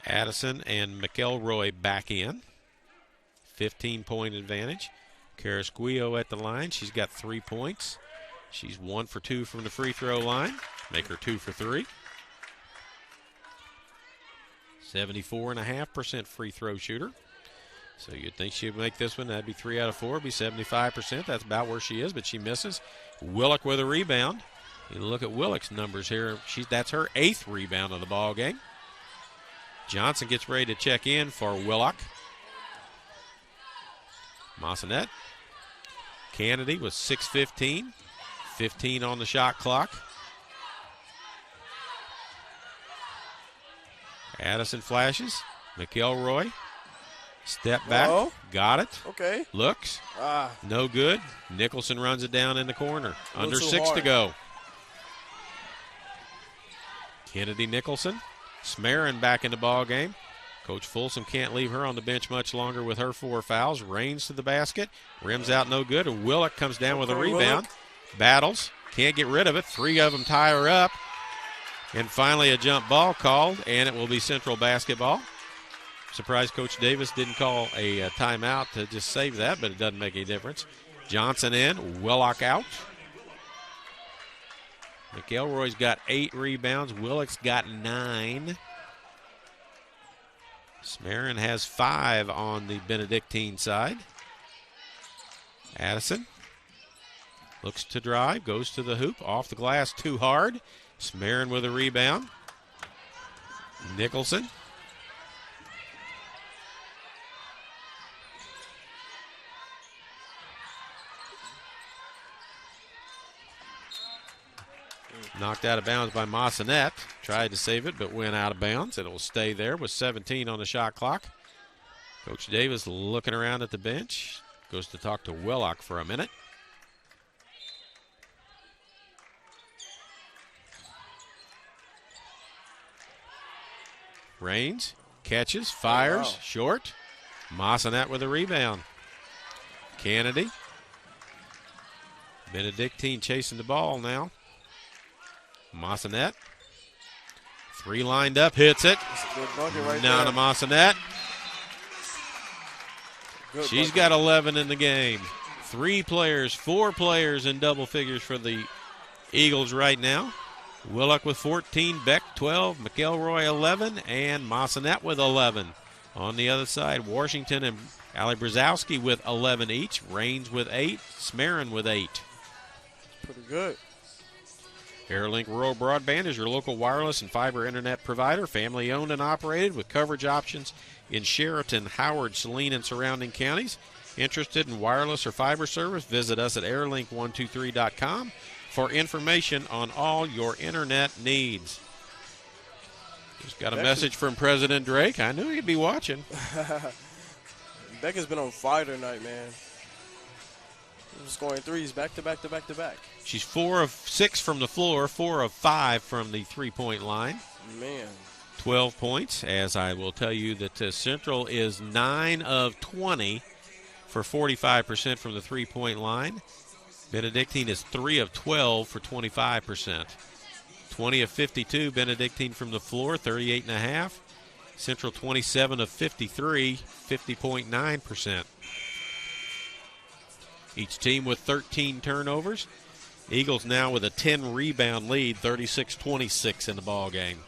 Addison and McElroy back in. 15-point advantage. Carrasquillo at the line. She's got 3 points. She's 1 for 2 from the free throw line. Make her 2 for 3. 74.5% free throw shooter. So you'd think she'd make this one. That'd be 3 out of 4. Be 75%. That's about where she is, but she misses. Willock with a rebound. You look at Willock's numbers here. That's her 8th rebound of the ball game. Johnson gets ready to check in for Willock. Massanet. Kennedy with 6:15. 15 on the shot clock. Addison flashes. McElroy. Step back. Uh-oh. Got it. Okay. Looks. No good. Nicholson runs it down in the corner. Under 6 to go. Kennedy Nicholson. Smarin back in the ball game. Coach Folsom can't leave her on the bench much longer with her 4 fouls. Rains to the basket. Rims out no good. Willock comes down with a rebound. Battles. Can't get rid of it. 3 of them tie her up. And finally a jump ball called, and it will be Central basketball. Surprised Coach Davis didn't call a timeout to just save that, but it doesn't make any difference. Johnson in. Willock out. McElroy's got 8 rebounds. Willock's got 9. Smarin has 5 on the Benedictine side. Addison looks to drive, goes to the hoop, off the glass too hard. Smarin with a rebound. Nicholson. Knocked out of bounds by Massanet. Tried to save it, but went out of bounds. It will stay there with 17 on the shot clock. Coach Davis looking around at the bench. Goes to talk to Willock for a minute. Rains, catches, fires, short. Massanet with a rebound. Kennedy. Benedictine chasing the ball now. Massanet. 3 lined up, hits it. Down to Massanet. She's got 11 in the game. 4 players in double figures for the Eagles right now. Willock with 14, Beck 12, McElroy 11, and Massanet with 11. On the other side, Washington and Ali Brzezowski with 11 each. Rains with 8, Smarin with 8. Pretty good. AirLink Rural Broadband is your local wireless and fiber internet provider, family owned and operated with coverage options in Sheraton, Howard, Saline, and surrounding counties. Interested in wireless or fiber service? Visit us at airlink123.com for information on all your internet needs. Just got a message from President Drake. I knew he'd be watching. Becca's been on fire tonight, man. Scoring threes back to back to back to back. She's 4 of 6 from the floor, 4 of 5 from the three-point line. Man. 12 points, as I will tell you that Central is 9 of 20 for 45% from the three-point line. Benedictine is 3 of 12 for 25%. 20 of 52, Benedictine from the floor, 38.5. Central 27 of 53, 50.9%. Each team with 13 turnovers. Eagles now with a 10-rebound lead, 36-26 in the ball game.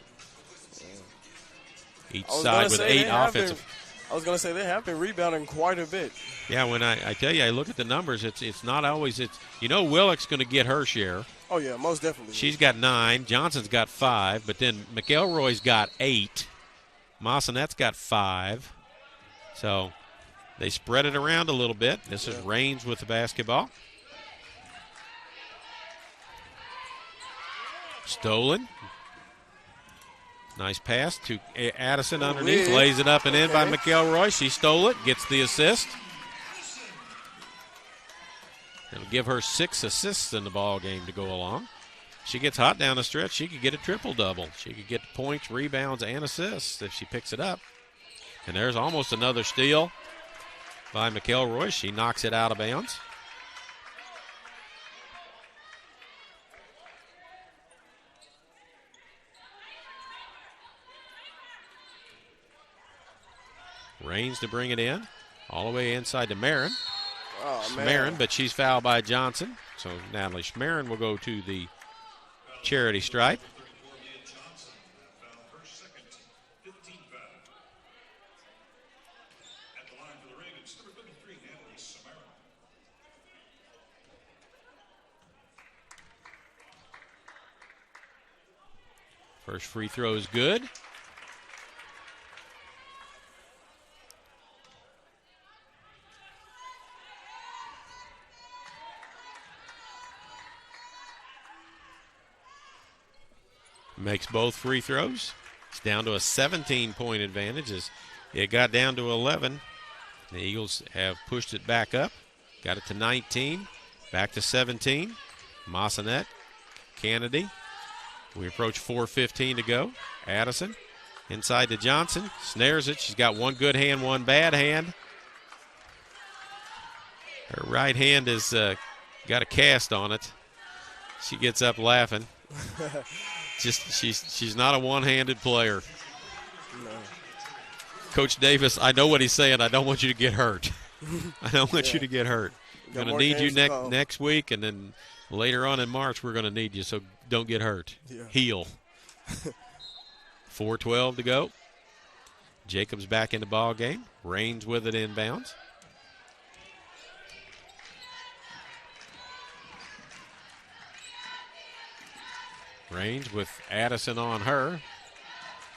Each side with 8 offensive. I was going to say they have been rebounding quite a bit. Yeah, when I tell you, I look at the numbers, it's not always, Willock's going to get her share. Oh, yeah, most definitely. She's got 9. Johnson's got 5, but then McElroy's got 8. Massanet's got 5. So they spread it around a little bit. This is Rains with the basketball. Stolen. Nice pass to Addison underneath. Lays it up and in by McElroy. She stole it. Gets the assist. It'll give her 6 assists in the ball game to go along. She gets hot down the stretch. She could get a triple-double. She could get points, rebounds, and assists if she picks it up. And there's almost another steal by McElroy. She knocks it out of bounds. Rains to bring it in. All the way inside to Marin. Schmerin, but she's fouled by Johnson. So Natalie Schmerin will go to the charity stripe. First free throw is good. Makes both free throws. It's down to a 17-point advantage as it got down to 11. The Eagles have pushed it back up. Got it to 19. Back to 17. Massanet. Kennedy. We approach 4:15 to go. Addison inside to Johnson. Snares it. She's got one good hand, one bad hand. Her right hand has got a cast on it. She gets up laughing. She's not a one-handed player. No. Coach Davis, I know what he's saying. I don't want you to get hurt. I don't want you to get hurt. I'm going to need you next week, and then later on in March we're going to need you, so don't get hurt. Yeah. Heal. 4:12 to go. Jacobs back in the ball game. Raines with it inbounds. Raines with Addison on her.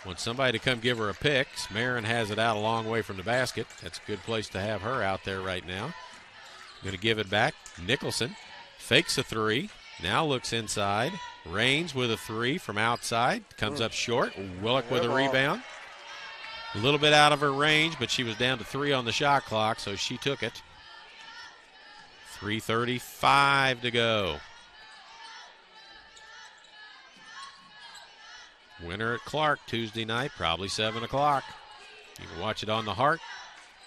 Wants somebody to come give her a pick. Smarin has it out a long way from the basket. That's a good place to have her out there right now. Going to give it back. Nicholson fakes a three. Now looks inside. Raines with a three from outside. Comes up short. Willock with a rebound. A little bit out of her range, but she was down to three on the shot clock, so she took it. 3:35 to go. Winner at Clark Tuesday night, probably 7 o'clock. You can watch it on the Hart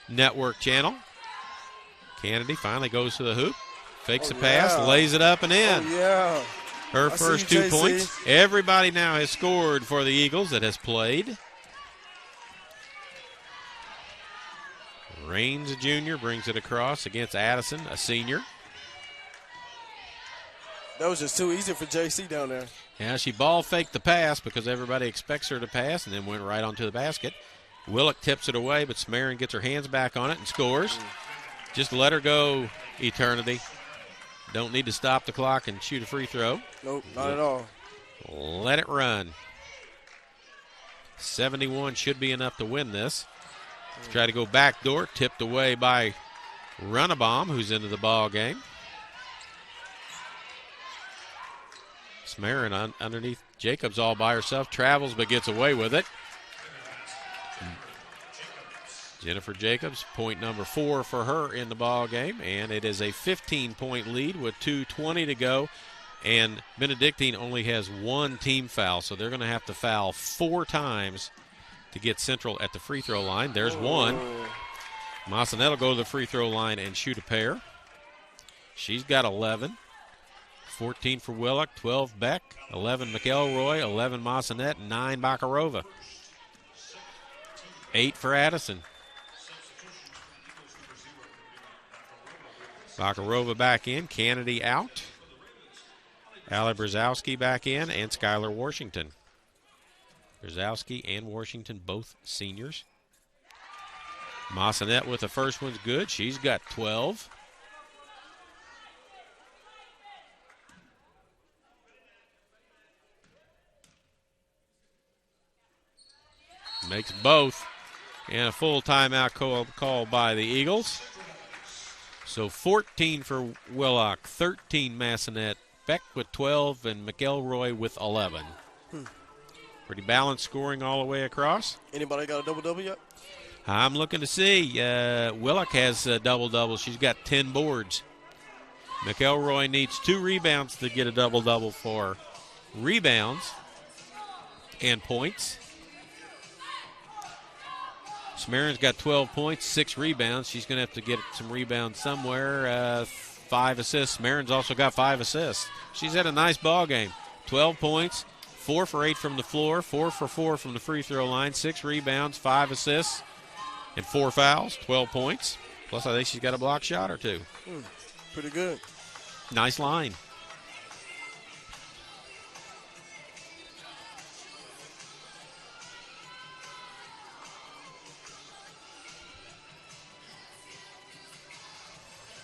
Network channel. Kennedy finally goes to the hoop. Fakes a pass, lays it up and in. Oh, yeah. Her first 2 points. Everybody now has scored for the Eagles that has played. Raines, a junior, brings it across against Addison, a senior. That was just too easy for JC down there. Yeah, she ball faked the pass because everybody expects her to pass and then went right onto the basket. Willock tips it away, but Smarin gets her hands back on it and scores. Just let her go, Eternity. Don't need to stop the clock and shoot a free throw. Nope, not at all. Let it run. 71 should be enough to win this. Try to go backdoor, tipped away by Runabaum, who's into the ball game. Smarin underneath Jacobs all by herself, travels but gets away with it. Jennifer Jacobs, point number 4 for her in the ball game, and it is a 15-point lead with 2:20 to go. And Benedictine only has 1 team foul, so they're going to have to foul 4 times to get Central at the free throw line. There's one. Massanet will go to the free throw line and shoot a pair. She's got 11. 14 for Willock, 12 Beck, 11 McElroy, 11 Massanet, 9 Bakarova. 8 for Addison. Bakarova back in, Kennedy out. Allie Brzezowski back in, and Skylar Washington. Brzezowski and Washington, both seniors. Massanet with the first one's good. She's got 12. Makes both. And a full timeout called by the Eagles. So 14 for Willock, 13 Massanet, Beck with 12, and McElroy with 11. Pretty balanced scoring all the way across. Anybody got a double-double yet? I'm looking to see. Willock has a double-double. She's got 10 boards. McElroy needs 2 rebounds to get a double-double for rebounds and points. Smarin's got 12 points, 6 rebounds. She's going to have to get some rebounds somewhere. 5 assists. Smarin's also got 5 assists. She's had a nice ball game. 12 points, 4 for 8 from the floor, 4 for 4 from the free throw line, 6 rebounds, 5 assists, and 4 fouls, 12 points. Plus, I think she's got a block shot or 2. Pretty good. Nice line.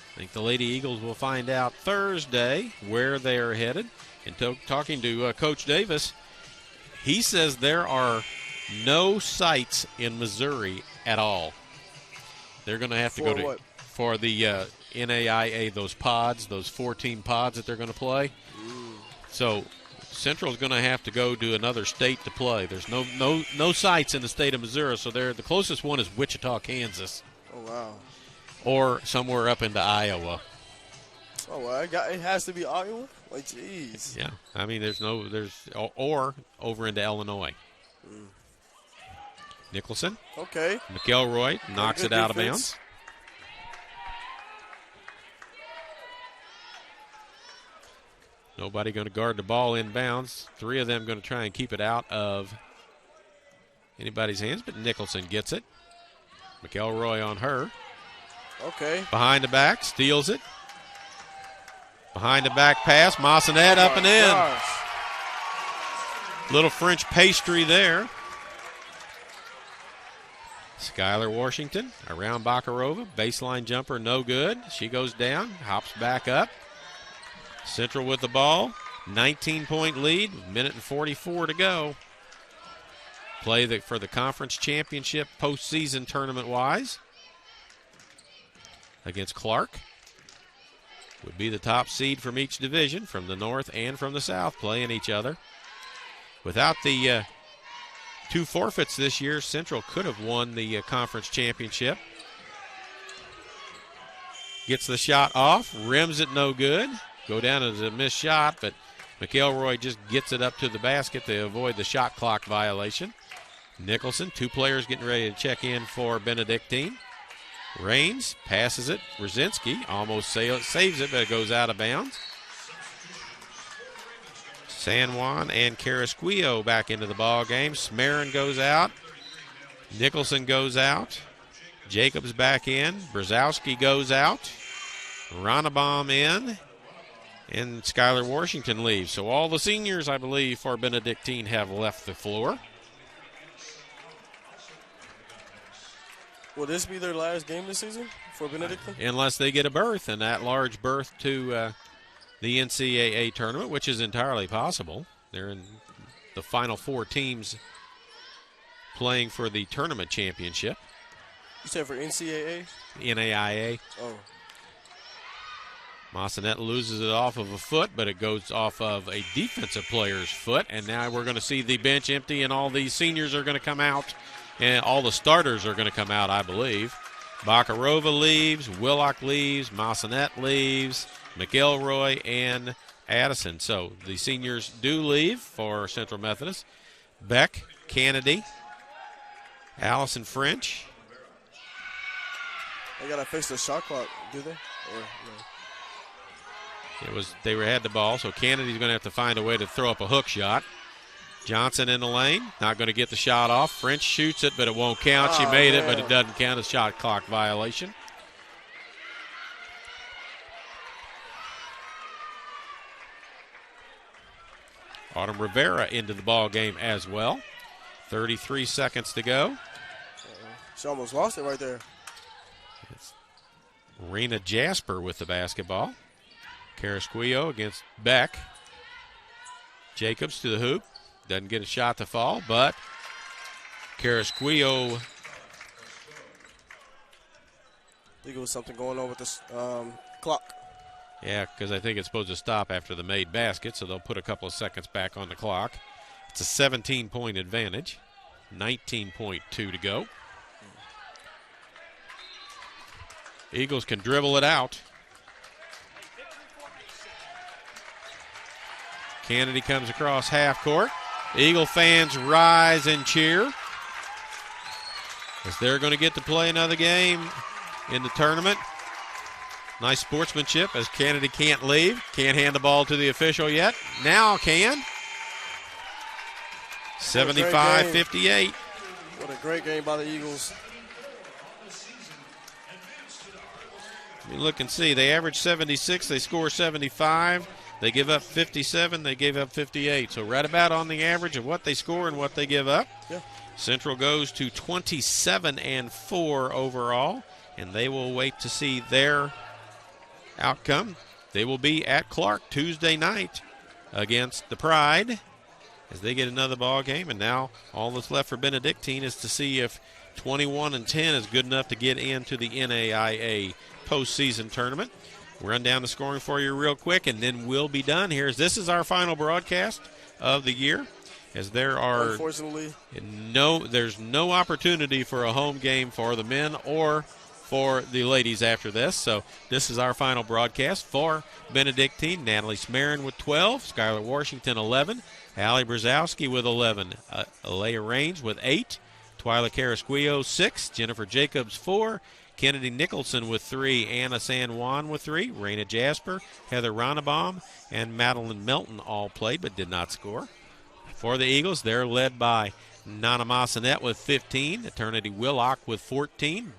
I think the Lady Eagles will find out Thursday where they are headed. And talking to Coach Davis, he says there are no sites in Missouri at all. They're going to have to go to for the NAIA, those pods, those 14 pods that they're going to play. So Central's going to have to go to another state to play. There's no sites in the state of Missouri, so the closest one is Wichita, Kansas. Oh, wow. Or somewhere up into Iowa. Oh, well, it has to be Iowa? Like, jeez. Yeah, I mean, or over into Illinois. Nicholson. Okay. McElroy knocks it out of bounds. Nobody going to guard the ball inbounds. 3 of them going to try and keep it out of anybody's hands, but Nicholson gets it. McElroy on her. Okay. Behind the back, steals it. Behind the back pass, Massanet up and in. Gosh. Little French pastry there. Skylar Washington around Bakarova. Baseline jumper, no good. She goes down, hops back up. Central with the ball. 19-point lead, minute and 44 to go. Play for the conference championship postseason tournament-wise against Clark. Would be the top seed from each division, from the north and from the south, playing each other. Without the 2 forfeits this year, Central could have won the conference championship. Gets the shot off, rims it no good. Go down as a missed shot, but McElroy just gets it up to the basket to avoid the shot clock violation. Nicholson, 2 players getting ready to check in for Benedictine. Raines passes it. Brzezinski almost saves it, but it goes out of bounds. San Juan and Carrasquillo back into the ball game. Smarin goes out. Nicholson goes out. Jacobs back in. Brzezowski goes out. Ronnebaum in. And Skylar Washington leaves. So all the seniors, I believe, for Benedictine have left the floor. Will this be their last game this season for Benedictine? Unless they get a berth, and that large berth to the NCAA tournament, which is entirely possible. They're in the final 4 teams playing for the tournament championship. You said for NCAA? NAIA. Oh. Massanet loses it off of a foot, but it goes off of a defensive player's foot. And now we're going to see the bench empty, and all these seniors are going to come out, and all the starters are going to come out, I believe. Bakarova leaves, Willock leaves, Massanet leaves, McElroy, and Addison. So the seniors do leave for Central Methodist. Beck, Kennedy, Allison French. They got to fix the shot clock, do they? Or, no? They had the ball, so Kennedy's going to have to find a way to throw up a hook shot. Johnson in the lane, not going to get the shot off. French shoots it, but it won't count. She made it, but it doesn't count as shot clock violation. Autumn Rivera into the ball game as well. 33 seconds to go. She almost lost it right there. It's Rena Jasper with the basketball. Carrasquillo against Beck. Jacobs to the hoop. Doesn't get a shot to fall, but Carrasquillo. I think it was something going on with this clock. Yeah, because I think it's supposed to stop after the made basket, so they'll put a couple of seconds back on the clock. It's a 17-point advantage. 19.2 to go. Eagles can dribble it out. Kennedy comes across half court. Eagle fans rise and cheer as they're going to get to play another game in the tournament. Nice sportsmanship as Kennedy can't leave. Can't hand the ball to the official yet. Now can. 75-58. What a great game by the Eagles. You look and see. They average 76. They score 75. They give up 57. They gave up 58. So right about on the average of what they score and what they give up. Yeah. Central goes to 27-4 overall, and they will wait to see their outcome. They will be at Clark Tuesday night against the Pride as they get another ball game. And now all that's left for Benedictine is to see if 21-10 is good enough to get into the NAIA postseason tournament. We'll run down the scoring for you real quick, and then we'll be done here. This is our final broadcast of the year, as there are unfortunately there's no opportunity for a home game for the men or for the ladies after this. So this is our final broadcast for Benedictine. Natalie Smarin with 12, Skylar Washington 11, Allie Brzezowski with 11, Alea Raines with 8, Twyla Carrasquillo 6, Jennifer Jacobs 4, Kennedy Nicholson with 3, Anna San Juan with 3, Raina Jasper, Heather Ronnebaum, and Madeline Melton all played but did not score. For the Eagles, they're led by Nana Massanet with 15, Eternity Willock with 14,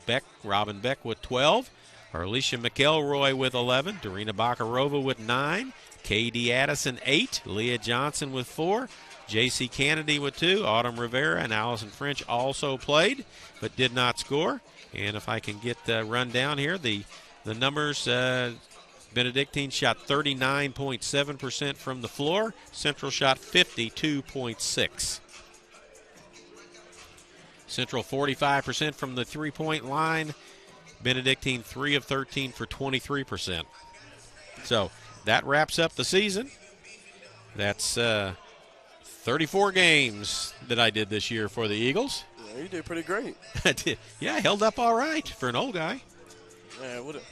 Robin Beck with 12, Arlisha McElroy with 11, Dorina Bakarova with 9, K.D. Addison 8, Leah Johnson with 4, J.C. Kennedy with 2, Autumn Rivera and Allison French also played but did not score. And if I can get run down here, the numbers, Benedictine shot 39.7% from the floor. Central shot 52.6%. Central 45% from the three-point line. Benedictine 3 of 13 for 23%. So that wraps up the season. That's 34 games that I did this year for the Eagles. Yeah, you did pretty great. I did. Yeah, I held up all right for an old guy. Yeah, it would have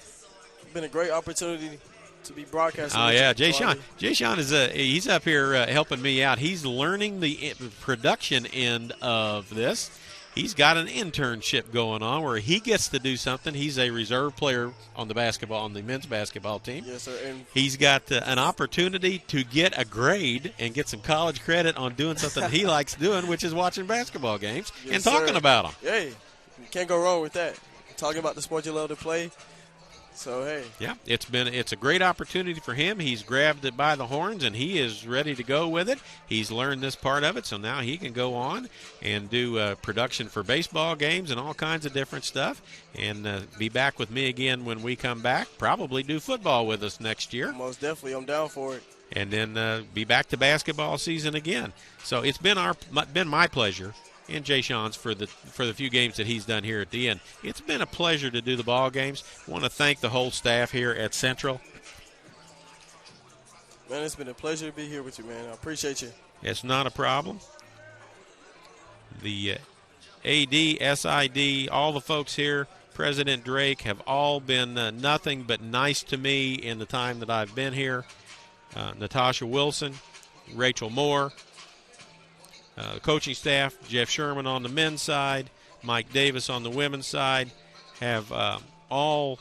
been a great opportunity to be broadcasting. Oh, yeah, Jay Sean is he's up here helping me out. He's learning the production end of this. He's got an internship going on where he gets to do something. He's a reserve player on the men's basketball team. Yes, sir. And he's got an opportunity to get a grade and get some college credit on doing something he likes doing, which is watching basketball games and talking about them. Hey, you can't go wrong with that. Talking about the sport you love to play. So, hey. Yeah, it's a great opportunity for him. He's grabbed it by the horns, and he is ready to go with it. He's learned this part of it, so now he can go on and do production for baseball games and all kinds of different stuff and be back with me again when we come back. Probably do football with us next year. Most definitely. I'm down for it. And then be back to basketball season again. So it's been my pleasure, and Jay Sean's for the few games that he's done here at the end. It's been a pleasure to do the ball games. I want to thank the whole staff here at Central. Man, it's been a pleasure to be here with you, man. I appreciate you. It's not a problem. The AD, SID, all the folks here, President Drake, have all been nothing but nice to me in the time that I've been here. Natasha Wilson, Rachel Moore, the coaching staff, Jeff Sherman on the men's side, Mike Davis on the women's side, have all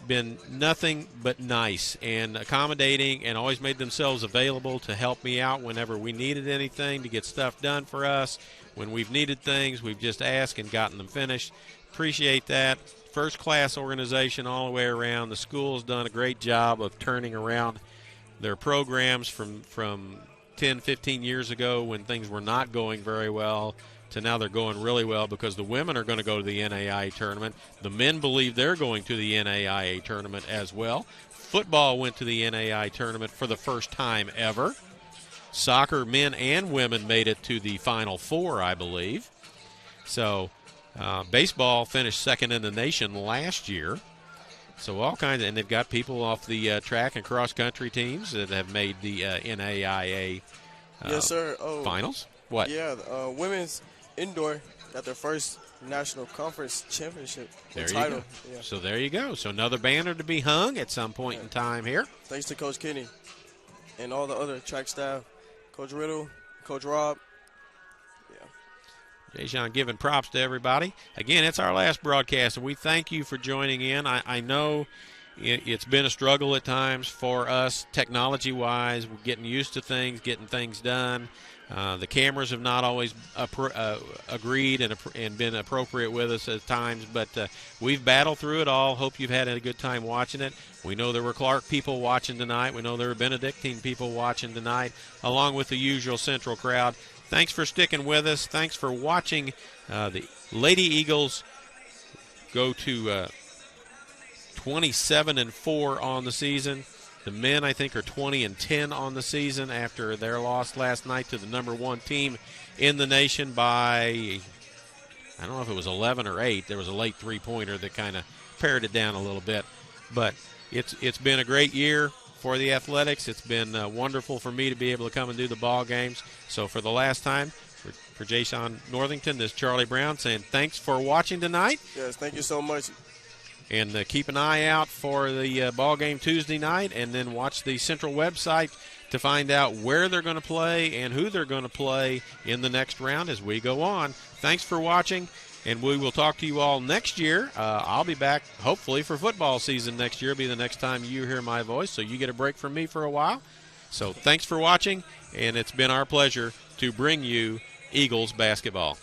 been nothing but nice and accommodating and always made themselves available to help me out whenever we needed anything, to get stuff done for us. When we've needed things, we've just asked and gotten them finished. Appreciate that. First-class organization all the way around. The school's done a great job of turning around their programs from 10, 15 years ago when things were not going very well to now they're going really well because the women are going to go to the NAIA tournament. The men believe they're going to the NAIA tournament as well. Football went to the NAIA tournament for the first time ever. Soccer, men and women, made it to the Final Four, I believe. So baseball finished second in the nation last year. So all kinds, and they've got people off the track and cross-country teams that have made the NAIA yes, sir. finals. What? Yeah, women's indoor got their first national conference championship title. You go. Yeah. So there you go. So another banner to be hung at some point in time here. Thanks to Coach Kenny and all the other track staff, Coach Riddle, Coach Rob. Jay Sean giving props to everybody. Again, it's our last broadcast, and we thank you for joining in. I know it's been a struggle at times for us technology-wise. We're getting used to things, getting things done. The cameras have not always agreed and been appropriate with us at times, but we've battled through it all. Hope you've had a good time watching it. We know there were Clark people watching tonight. We know there were Benedictine people watching tonight, along with the usual Central crowd. Thanks for sticking with us. Thanks for watching the Lady Eagles go to 27-4 on the season. The men, I think, are 20-10 on the season after their loss last night to the number one team in the nation by, I don't know if it was 11 or 8. There was a late three-pointer that kind of pared it down a little bit. But it's been a great year for the athletics. It's been wonderful for me to be able to come and do the ball games. So for the last time, For Jason Northington, this is Charlie Brown saying thanks for watching tonight. Yes, thank you so much. And keep an eye out for the ball game Tuesday night, and then watch the Central website to find out where they're going to play and who they're going to play in the next round as we go on. Thanks for watching, and we will talk to you all next year. I'll be back hopefully for football season next year. It'll be the next time you hear my voice, so you get a break from me for a while. So thanks for watching, and it's been our pleasure to bring you Eagles basketball.